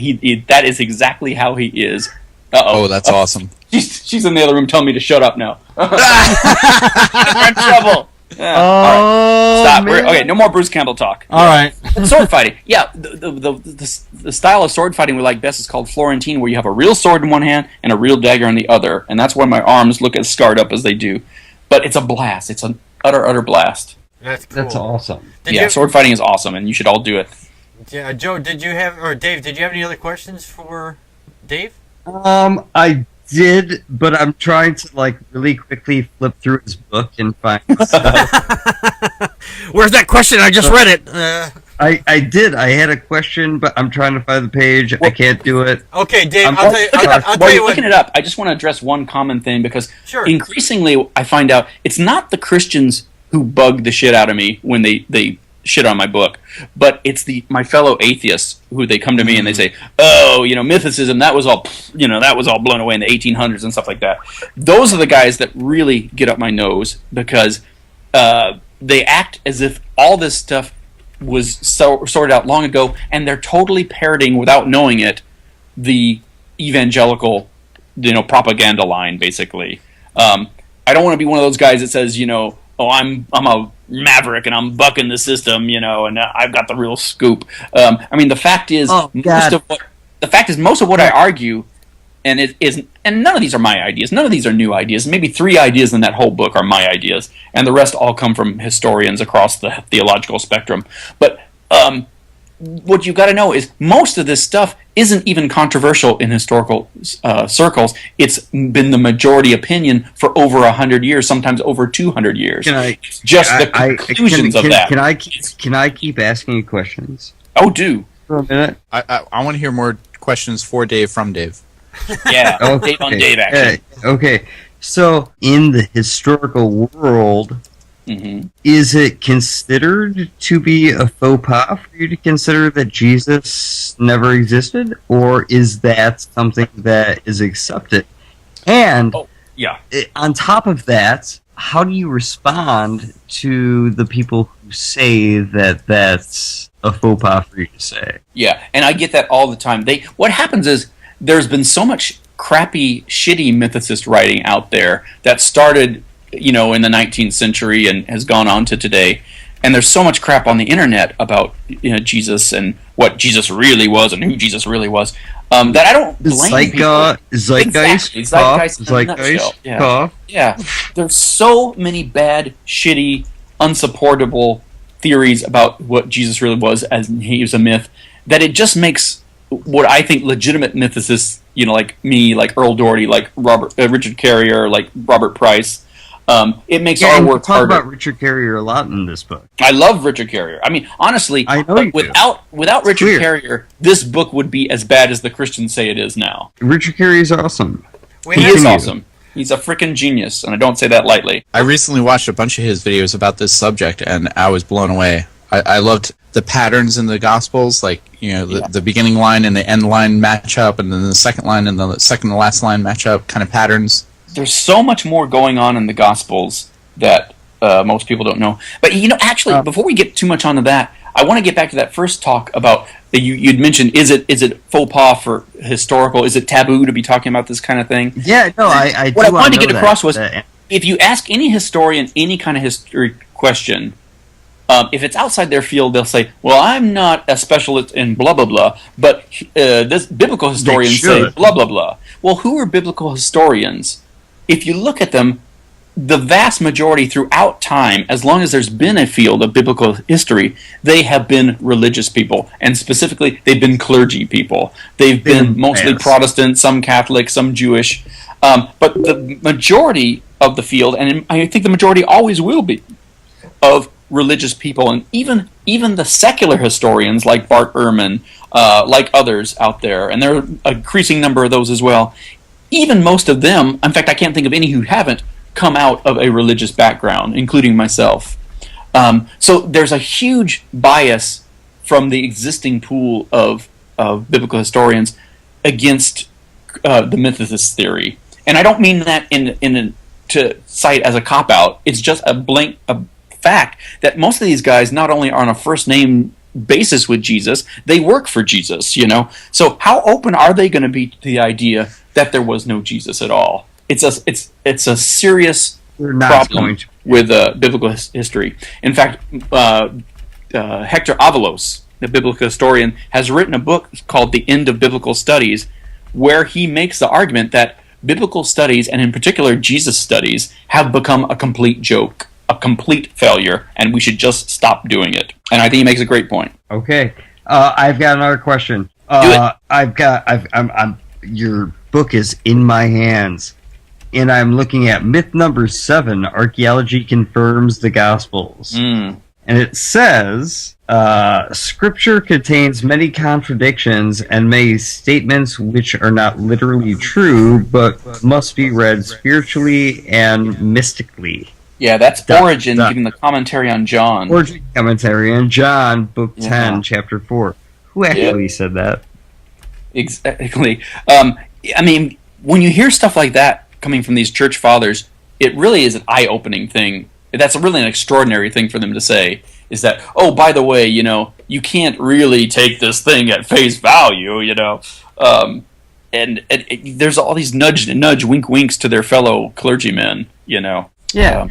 That is exactly how he is. Uh-oh. Oh, that's awesome. She's in the other room telling me to shut up now. We're in trouble. Yeah. All right. Stop. Okay, no more Bruce Campbell talk. All right. Sword fighting. Yeah, the style of sword fighting we like best is called Florentine, where you have a real sword in one hand and a real dagger in the other. And that's why my arms look as scarred up as they do. But it's a blast. It's an utter blast. That's cool. That's awesome. Sword fighting is awesome, and you should all do it. Yeah, Joe, Dave, did you have any other questions for Dave? I did, but I'm trying to really quickly flip through his book and find stuff. Where's that question? I just read it. I did. I had a question, but I'm trying to find the page. I can't do it. Okay, Dave. I'll While tell you you're what. looking it up, I just want to address one common thing because Sure. increasingly I find out it's not the Christians who bug the shit out of me when they shit on my book, but it's my fellow atheists who they come to me and they say, "Oh, mythicism, that was all blown away in the 1800s and stuff like that." Those are the guys that really get up my nose because they act as if all this stuff was sorted out long ago, and they're totally parroting without knowing it the evangelical, propaganda line, basically. I don't want to be one of those guys that says, "Oh, I'm a maverick and I'm bucking the system, and I've got the real scoop." The fact is, most of what I argue, and none of these are my ideas. None of these are new ideas. Maybe 3 ideas in that whole book are my ideas, and the rest all come from historians across the theological spectrum. But what you've got to know is most of this stuff isn't even controversial in historical circles. It's been the majority opinion for over 100 years, sometimes over 200 years. The conclusions of that. Can I keep asking you questions? Oh, do. For a minute. I want to hear more questions for Dave from Dave. Yeah, okay. Dave on Dave action. Okay, so in the historical world, is it considered to be a faux pas for you to consider that Jesus never existed, or is that something that is accepted? And on top of that, how do you respond to the people who say that that's a faux pas for you to say? Yeah, and I get that all the time. What happens is there's been so much crappy, shitty mythicist writing out there that started in the 19th century and has gone on to today. And there's so much crap on the internet about Jesus and what Jesus really was and who Jesus really was that I don't blame people. Zeitgeist. Yeah. There's so many bad, shitty, unsupportable theories about what Jesus really was as he was a myth that it just makes what I think legitimate mythicists, like me, like Earl Doherty, like Richard Carrier, like Robert Price, it makes our work harder. You talk about Richard Carrier a lot in this book. I love Richard Carrier. Honestly, I know without Richard Carrier, this book would be as bad as the Christians say it is now. Richard Carrier is awesome. He is awesome. He's a freaking genius, and I don't say that lightly. I recently watched a bunch of his videos about this subject, and I was blown away. I loved the patterns in the Gospels, like the beginning line and the end line match up, and then the second line and the second to last line match up, kind of patterns. There's so much more going on in the Gospels that most people don't know. But actually, before we get too much onto that, I want to get back to that first talk about you'd mentioned. Is it faux pas for historical? Is it taboo to be talking about this kind of thing? Yeah, no, I. What I wanted to get across was, if you ask any historian any kind of history question, if it's outside their field, they'll say, "Well, I'm not a specialist in blah blah blah," but this biblical historians say blah blah blah. Well, who are biblical historians? If you look at them, the vast majority throughout time, as long as there's been a field of biblical history, they have been religious people. And specifically, they've been clergy people. They've been mostly Protestant, some Catholic, some Jewish. But the majority of the field, and I think the majority always will be, of religious people. And even the secular historians like Bart Ehrman, like others out there, and there are an increasing number of those as well, even most of them, in fact, I can't think of any who haven't come out of a religious background, including myself. So there's a huge bias from the existing pool of biblical historians against the mythicist theory. And I don't mean that to cite as a cop-out. It's just a fact that most of these guys not only are on a first-name basis with Jesus, they work for Jesus, So how open are they going to be to the idea that there was no Jesus at all? It's a serious problem with biblical history. In fact, Hector Avalos, the biblical historian, has written a book called The End of Biblical Studies, where he makes the argument that biblical studies, and in particular Jesus studies, have become a complete joke, a complete failure, and we should just stop doing it. And I think he makes a great point. Okay, I've got another question. Do it. Your book is in my hands, and I'm looking at myth number 7. Archaeology confirms the Gospels, and it says Scripture contains many contradictions and many statements which are not literally true, but must be read spiritually and mystically. Yeah, that's Origen giving the commentary on John. Origen commentary on John, book 10, chapter 4. Who actually said that? Exactly. I mean, when you hear stuff like that coming from these church fathers, it really is an eye-opening thing. That's really an extraordinary thing for them to say, is that, oh, by the way, you can't really take this thing at face value, and there's all these nudge, wink, winks to their fellow clergymen, Yeah.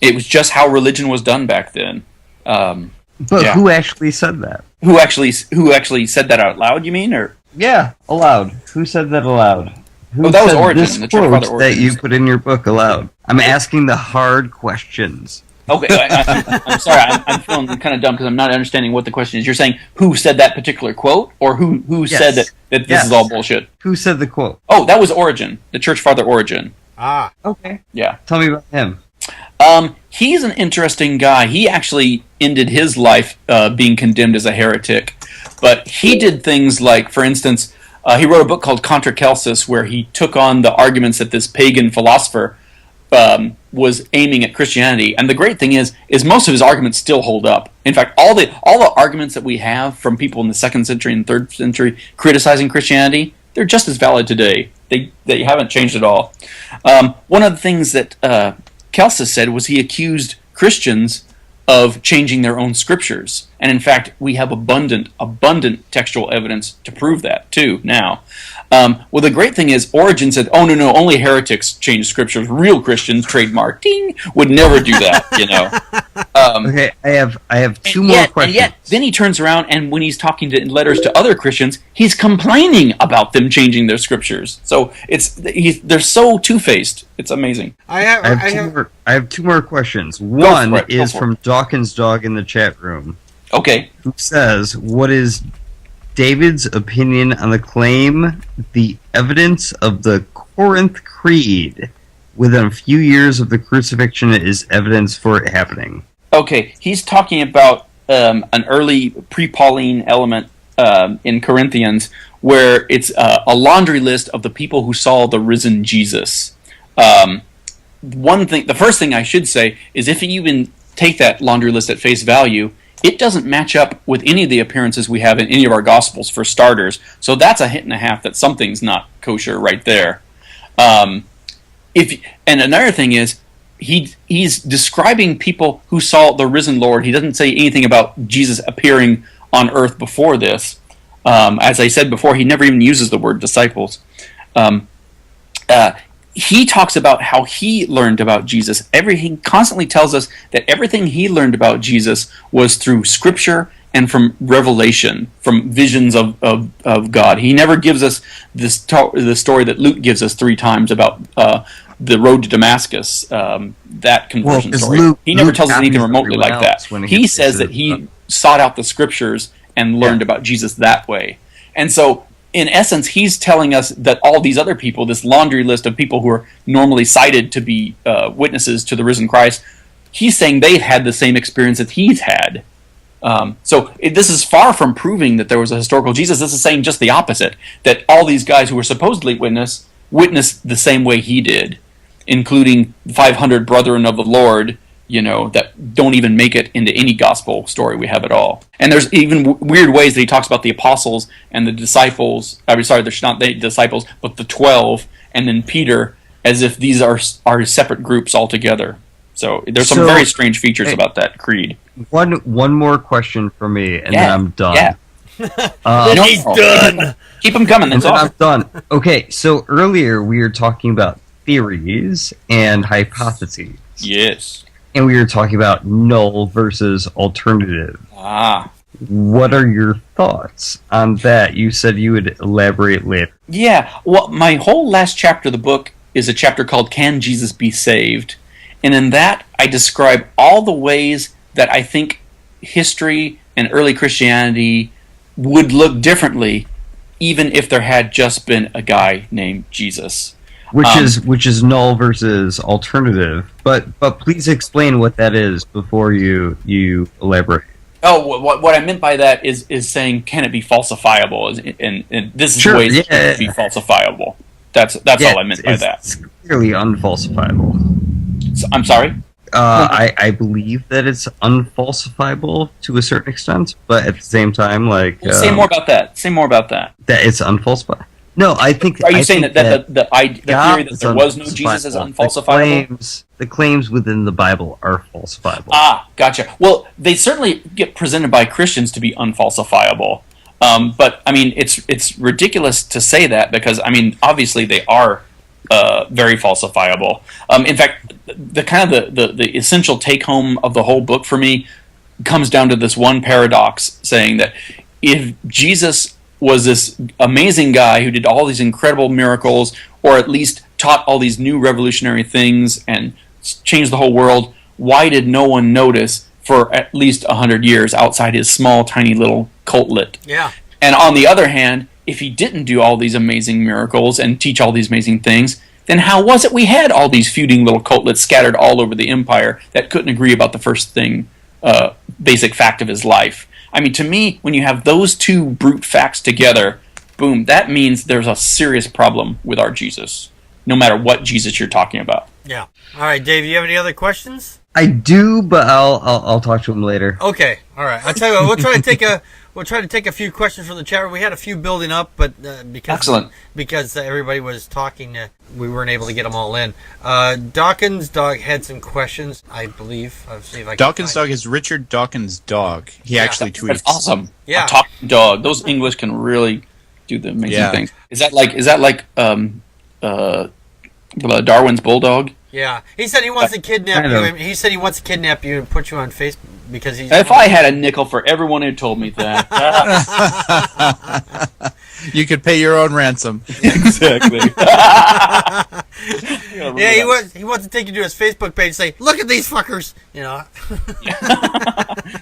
It was just how religion was done back then. But who actually said that? Who actually said that out loud, you mean? Or yeah, aloud. Who said that aloud? Who that was said Origen, this the church quote father Origen. that you put in your book aloud? I'm asking the hard questions. Okay, I'm sorry. I'm feeling kind of dumb because I'm not understanding what the question is. You're saying who said that particular quote, or who said that this is all bullshit? Who said the quote? Oh, that was Origen, the church father Origen. Ah. Okay. Yeah. Tell me about him. He's an interesting guy. He actually ended his life being condemned as a heretic. But he did things like, for instance, he wrote a book called Contra Celsus, where he took on the arguments that this pagan philosopher was aiming at Christianity. And the great thing is most of his arguments still hold up. In fact, all the arguments that we have from people in the 2nd century and 3rd century criticizing Christianity, they're just as valid today. They haven't changed at all. One of the things that Celsus said was he accused Christians of changing their own scriptures. And in fact, we have abundant textual evidence to prove that, too, now. Well, the great thing is, Origen said, oh, no, only heretics change scriptures. Real Christians, trademark, ding, would never do that, Okay, I have two more questions. And yet, then he turns around, and when he's talking in letters to other Christians, he's complaining about them changing their scriptures. So they're so two-faced. It's amazing. I have two more questions. One is from Dawkins Dog in the chat room. Okay. Who says, what is David's opinion on the claim the evidence of the Corinth Creed within a few years of the crucifixion is evidence for it happening? Okay, he's talking about an early pre-Pauline element in Corinthians where it's a laundry list of the people who saw the risen Jesus. The first thing I should say is if you even take that laundry list at face value, it doesn't match up with any of the appearances we have in any of our Gospels, for starters. So that's a hint and a half that something's not kosher right there. And another thing is, he's describing people who saw the risen Lord. He doesn't say anything about Jesus appearing on earth before this. As I said before, he never even uses the word disciples. He talks about how he learned about Jesus. He constantly tells us that everything he learned about Jesus was through Scripture and from revelation, from visions of God. He never gives us the story that Luke gives us 3 times about the road to Damascus, that conversion story. He never tells us anything remotely like that. He says that he sought out the Scriptures and learned about Jesus that way. And so, in essence, he's telling us that all these other people, this laundry list of people who are normally cited to be witnesses to the risen Christ, he's saying they've had the same experience that he's had. This is far from proving that there was a historical Jesus. This is saying just the opposite, that all these guys who were supposedly witnessed the same way he did, including 500 brethren of the Lord, that don't even make it into any gospel story we have at all. And there's even weird ways that he talks about the apostles and the disciples. They're not the disciples, but the 12, and then Peter, as if these are separate groups altogether. So there's some very strange features about that creed. One more question for me, and then I'm done. Yeah. He's done. Keep them coming. And then I'm done. Okay, so earlier we were talking about theories and hypotheses. Yes. And we were talking about null versus alternative. What are your thoughts on that? You said you would elaborate later. Yeah, well, my whole last chapter of the book is a chapter called Can Jesus Be Saved? And in that, I describe all the ways that I think history and early Christianity would look differently even if there had just been a guy named Jesus. Which is null versus alternative, but please explain what that is before you elaborate. Oh, what I meant by that is saying, can it be falsifiable? And this is the ways it can be falsifiable. That's all I meant by that. It's clearly unfalsifiable. So, I'm sorry? I believe that it's unfalsifiable to a certain extent, but at the same time, say more about that. That it's unfalsifiable. No, I think. Are you saying that the theory that there was no Jesus is unfalsifiable? The claims within the Bible are falsifiable. Gotcha. Well, they certainly get presented by Christians to be unfalsifiable. But I mean, it's ridiculous to say that because I mean, obviously they are very falsifiable. In fact, the essential take home of the whole book for me comes down to this one paradox, saying that if Jesus was this amazing guy who did all these incredible miracles, or at least taught all these new revolutionary things and changed the whole world, why did no one notice for at least 100 years outside his small, tiny little cultlet? Yeah. And on the other hand, if he didn't do all these amazing miracles and teach all these amazing things, then how was it we had all these feuding little cultlets scattered all over the empire that couldn't agree about the first thing, basic fact of his life? I mean, to me, when you have those two brute facts together, boom, that means there's a serious problem with our Jesus, no matter what Jesus you're talking about. Yeah. All right, Dave, you have any other questions? I do, but I'll talk to him later. Okay. All right. I'll tell you what. We'll try to take a few questions from the chat. We had a few building up, but because everybody was talking, we weren't able to get them all in. Dawkins' dog had some questions, I believe. I'll see if I can Dawkins' dog is Richard Dawkins' dog. He actually tweets. That's awesome. Yeah. A talking dog. Those English can really do the amazing things. Is that like Darwin's bulldog? Yeah, he said he wants to kidnap you. He said he wants to kidnap you and put you on Facebook because he's. If I had a nickel for everyone who told me that, you could pay your own ransom. Exactly. Yeah, he wants to take you to his Facebook page and say, "Look at these fuckers," you know.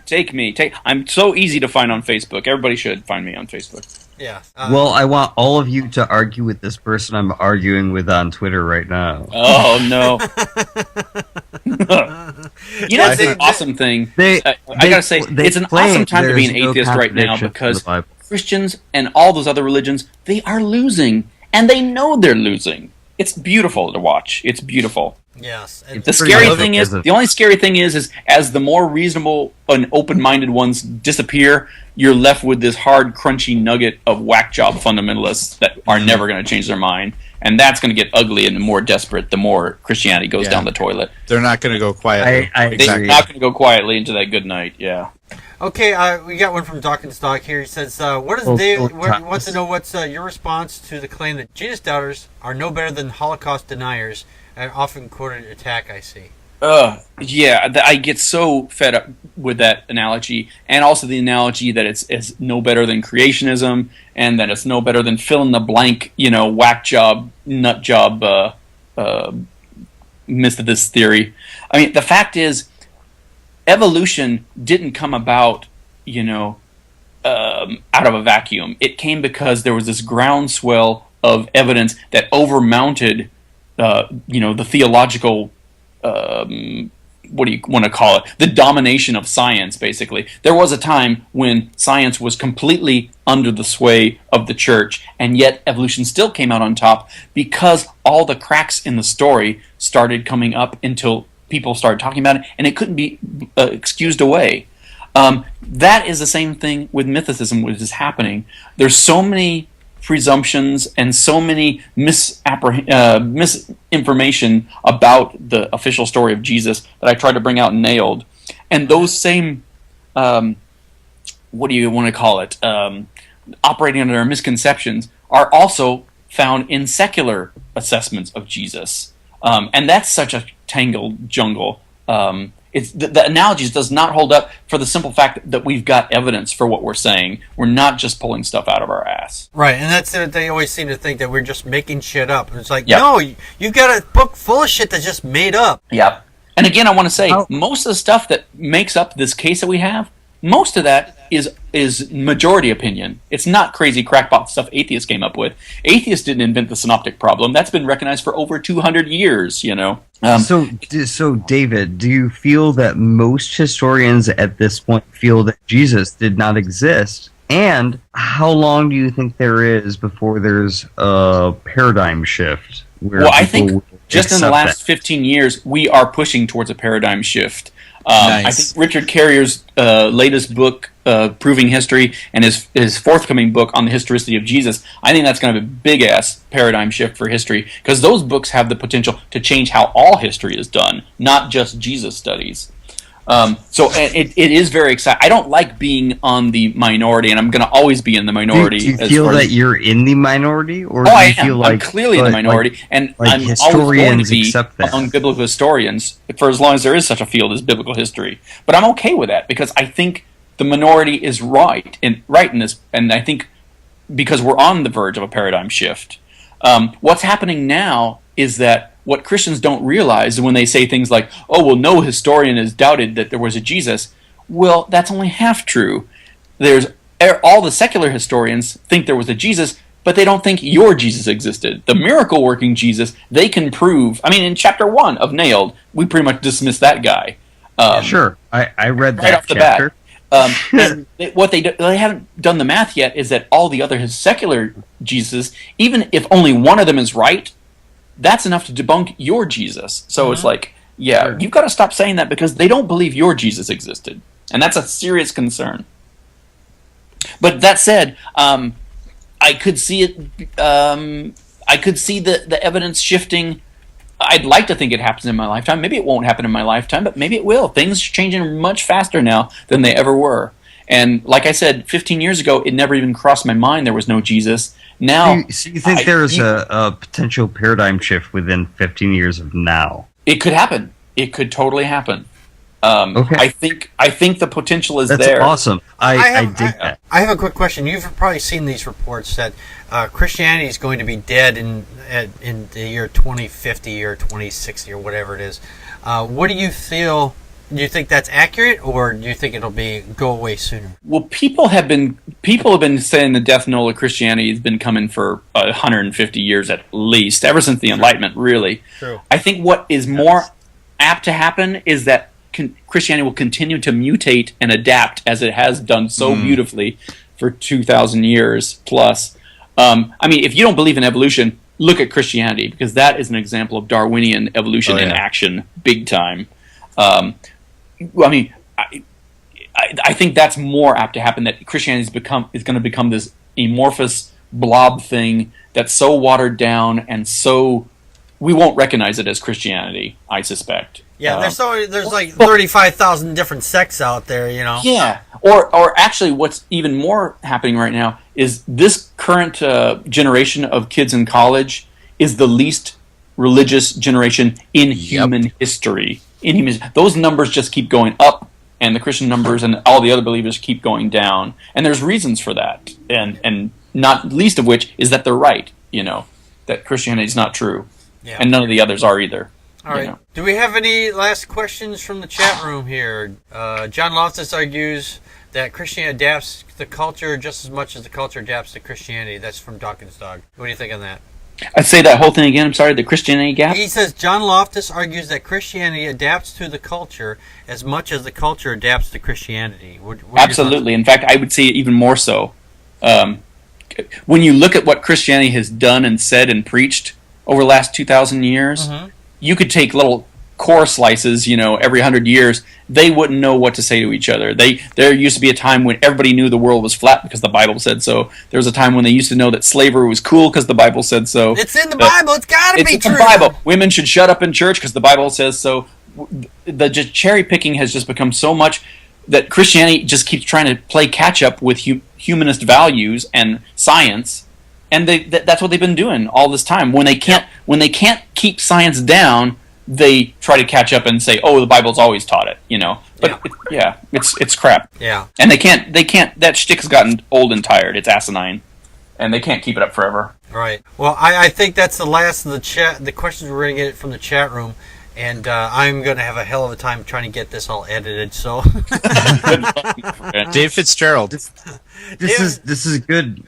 Take me. I'm so easy to find on Facebook. Everybody should find me on Facebook. Yeah. Well, I want all of you to argue with this person I'm arguing with on Twitter right now. Oh, no. It's an awesome thing. I gotta say, it's an awesome time to be an atheist right now because Christians and all those other religions, they are losing. And they know they're losing. It's beautiful to watch. It's beautiful. Yes. The scary thing is, the only scary thing is as the more reasonable and open-minded ones disappear, you're left with this hard, crunchy nugget of whack job fundamentalists that are never going to change their mind. And that's going to get ugly and more desperate the more Christianity goes down the toilet. They're not going to go quietly. They're not going to go quietly into that good night, yeah. Okay, we got one from Dawkins Doc here. He says, what is Dave wants to know what's your response to the claim that Jesus doubters are no better than Holocaust deniers, an often quoted attack I see. Yeah, I get so fed up with that analogy, and also the analogy that it's no better than creationism, and that it's no better than fill in the blank, whack job, nut job, Methodist theory. I mean, the fact is, evolution didn't come about, out of a vacuum. It came because there was this groundswell of evidence that overmounted, the theological. What do you want to call it? The domination of science, basically. There was a time when science was completely under the sway of the church, and yet evolution still came out on top because all the cracks in the story started coming up until people started talking about it, and it couldn't be excused away. That is the same thing with mythicism, which is happening. There's so many presumptions and so many misinformation about the official story of Jesus that I tried to bring out nailed. And those same, what do you want to call it, operating under misconceptions are also found in secular assessments of Jesus. And that's such a tangled jungle. The analogies does not hold up for the simple fact that we've got evidence for what we're saying. We're not just pulling stuff out of our ass. Right, and that's they always seem to think that we're just making shit up. It's like, no, you've got a book full of shit that's just made up. Yep. And again, I want to say, most of the stuff that makes up this case that we have, most of that is majority opinion. It's not crazy crackpot stuff atheists came up with. Atheists didn't invent the synoptic problem. That's been recognized for over 200 years, So, David, do you feel that most historians at this point feel that Jesus did not exist? And how long do you think there is before there's a paradigm shift? Well, I think just in the last 15 years, we are pushing towards a paradigm shift. Nice. I think Richard Carrier's latest book, Proving History, and his forthcoming book on the historicity of Jesus, I think that's going to be a big-ass paradigm shift for history, because those books have the potential to change how all history is done, not just Jesus studies. So it is very exciting. I don't like being on the minority, and I'm going to always be in the minority. Do you feel that you're in the minority, or do you feel like I'm clearly in the minority, and I'm always going to be among biblical historians for as long as there is such a field as biblical history. But I'm okay with that because I think the minority is right in this, and I think because we're on the verge of a paradigm shift. What's happening now is that what Christians don't realize when they say things like, oh, well, no historian has doubted that there was a Jesus. Well, that's only half true. All the secular historians think there was a Jesus, but they don't think your Jesus existed. The miracle-working Jesus, they can prove. I mean, in chapter 1 of Nailed, we pretty much dismissed that guy. Sure, I read that right off the chapter. And what they haven't done the math yet is that all the other secular Jesus, even if only one of them is right, that's enough to debunk your Jesus. So it's like, you've got to stop saying that because they don't believe your Jesus existed. And that's a serious concern. But that said, I could see it. I could see the evidence shifting. I'd like to think it happens in my lifetime. Maybe it won't happen in my lifetime, but maybe it will. Things are changing much faster now than they ever were. And like I said, 15 years ago, it never even crossed my mind there was no Jesus. Now, so you think there's a potential paradigm shift within 15 years of now? It could happen. It could totally happen. Okay. I think the potential is there. That's awesome. I dig that. I have a quick question. You've probably seen these reports that Christianity is going to be dead in the year 2050 or 2060 or whatever it is. What do you feel? Do you think that's accurate, or do you think it'll go away sooner? Well, people have been saying the death knell of Christianity has been coming for 150 years at least, ever since the Enlightenment, really. True. I think what is more apt to happen is that Christianity will continue to mutate and adapt as it has done so beautifully for 2,000 years plus. I mean, if you don't believe in evolution, look at Christianity, because that is an example of Darwinian evolution in action, big time. I think that's more apt to happen, that Christianity is going to become this amorphous blob thing that's so watered down and so we won't recognize it as Christianity, I suspect. Yeah, there's like 35,000 different sects out there, you know. Yeah, or actually, what's even more happening right now is this current generation of kids in college is the least religious generation in human history. Those numbers just keep going up, and the Christian numbers and all the other believers keep going down, and there's reasons for that, and not least of which is that they're right. You know, that Christianity is not true, and none of the others are either. All right. Know. Do we have any last questions from the chat room here? John Loftus argues that Christianity adapts the culture just as much as the culture adapts to Christianity. That's from Dawkins' Dog. What do you think on that? I'd say that whole thing again. I'm sorry, the Christianity gap? He says John Loftus argues that Christianity adapts to the culture as much as the culture adapts to Christianity. Absolutely. In fact, I would say even more so. When you look at what Christianity has done and said and preached over the last 2,000 years, you could take little core slices, every 100 years. They wouldn't know what to say to each other. There used to be a time when everybody knew the world was flat because the Bible said so. There was a time when they used to know that slavery was cool because the Bible said so. It's in the Bible. It's got to be true. It's in the Bible. Women should shut up in church because the Bible says so. The cherry picking has just become so much that Christianity just keeps trying to play catch up with humanist values and science. And that's what they've been doing all this time. When they can't keep science down, they try to catch up and say, "Oh, the Bible's always taught it," But it's crap. Yeah. And they can't. That shtick's gotten old and tired. It's asinine, and they can't keep it up forever. Right. Well, I think that's the last of the questions we're going to get from the chat room. And I'm going to have a hell of a time trying to get this all edited. So, Dave Fitzgerald. This is a good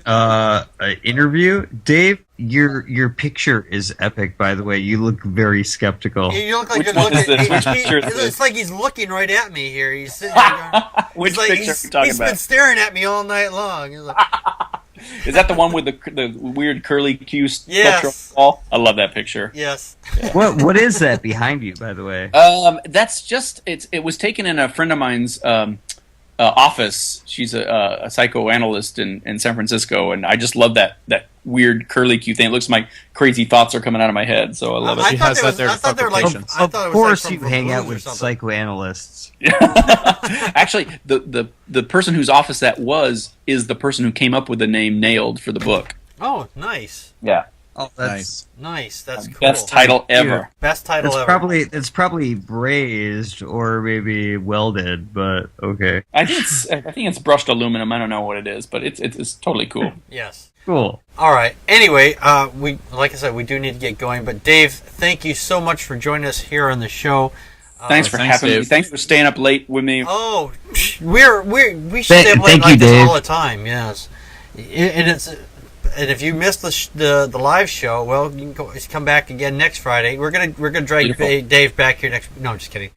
interview, Dave. Your picture is epic, by the way. You look very skeptical. You look like you're looking. It's like he's looking right at me here. He's sitting there. Which picture are you talking about? He's been staring at me all night long. He's like, is that the one with the weird curly Q sculptural wall? I love that picture. Yes. Yeah. What is that behind you, by the way? That's just it was taken in a friend of mine's office. She's a psychoanalyst in San Francisco, and I just love that weird curly Q thing. It looks like crazy thoughts are coming out of my head, so I love it. He has that there for publications. Of course you hang out with psychoanalysts. Actually, the person whose office that is the person who came up with the name Nailed for the book. Oh, nice. Yeah. Oh, that's nice. That's cool. Best title ever. Best title ever. It's probably brazed or maybe welded, but okay. I think it's brushed aluminum. I don't know what it is, but it's totally cool. Yes. Cool. All right. Anyway, like I said, we do need to get going. But Dave, thank you so much for joining us here on the show. Thanks for having me. Thanks for staying up late with me. Oh, we stay up late like this all the time. Yes, and if you missed the live show, well, you can come back again next Friday. We're gonna drag Dave back here next. No, I'm just kidding.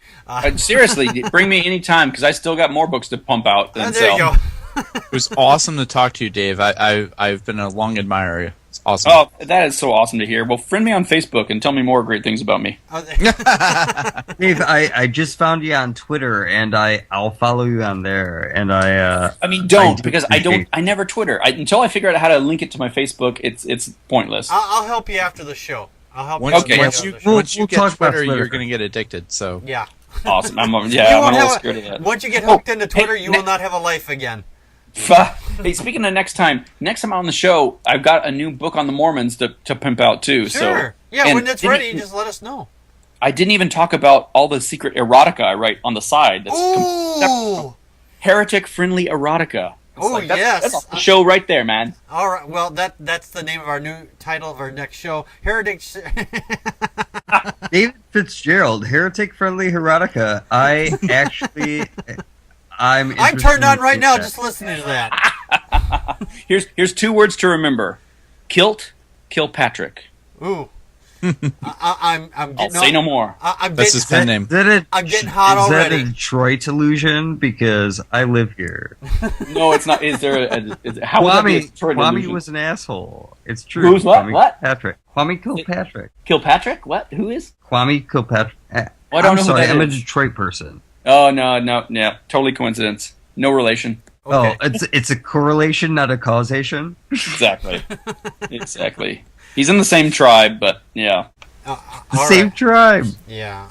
Seriously, bring me anytime because I still got more books to pump out. There you go. It was awesome to talk to you, Dave. I've been a long admirer. It's awesome. Oh, that is so awesome to hear. Well, friend me on Facebook and tell me more great things about me. Dave, I just found you on Twitter, and I'll follow you on there. And because I never Twitter. Until I figure out how to link it to my Facebook, it's pointless. I'll help you after the show. I'll help you. Once you get Twitter, you're going to get addicted. So yeah. Awesome. I'm a little scared of that. Once you get hooked into Twitter, you will not have a life again. Hey, speaking of next time on the show, I've got a new book on the Mormons to pimp out too. Sure. So, when it's ready, just let us know. I didn't even talk about all the secret erotica I write on the side. Ooh! Heretic-friendly erotica. Yes. That's the show right there, man. All right. Well, that's the name of our new title of our next show. Heretics. David Fitzgerald, Heretic-friendly erotica. I'm turned on right now just listening to that. Here's 2 words to remember. Kilt, Kilpatrick. Ooh. I'm I'll getting say no more. That's his pen name. I'm getting hot already. Is that a Detroit illusion? Because I live here. No, it's not. Is there how would that be a Detroit Kwame illusion? was an asshole. It's true. Who's what? Kwame What? Kilpatrick. Kwame Kilpatrick. Kilpatrick? What? Who is? Kwame Kilpatrick. I don't know who sorry, that I'm a is. Detroit person. Oh no, totally coincidence. No relation. Okay. Oh, it's a correlation, not a causation. Exactly. Exactly. He's in the same tribe, but yeah. The same tribe. Yeah.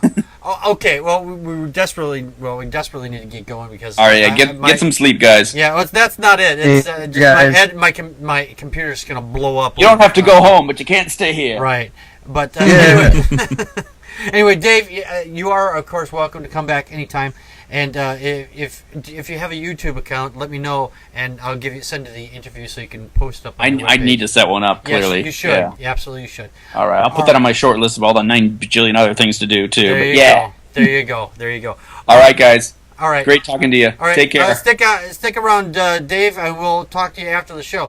Okay. Well, we desperately need to get going because. All right, yeah, get some sleep, guys. Yeah, well, that's not it. It's just Yeah, my head. My computer's gonna blow up. You don't have to go home, but you can't stay here. Right. But Yeah. anyway, Dave, you are of course welcome to come back anytime. And if you have a YouTube account, let me know, and I'll send you the interview so you can post up. On I need to set one up. Clearly, yes, you should. Yeah. You absolutely should. All right, I'll put that on my short list of all the 9 bajillion other things to do too. There But you yeah. go. There you go. There you go. All right, guys. All right. Great talking to you. All right. Take care. Stick around, Dave. I will talk to you after the show.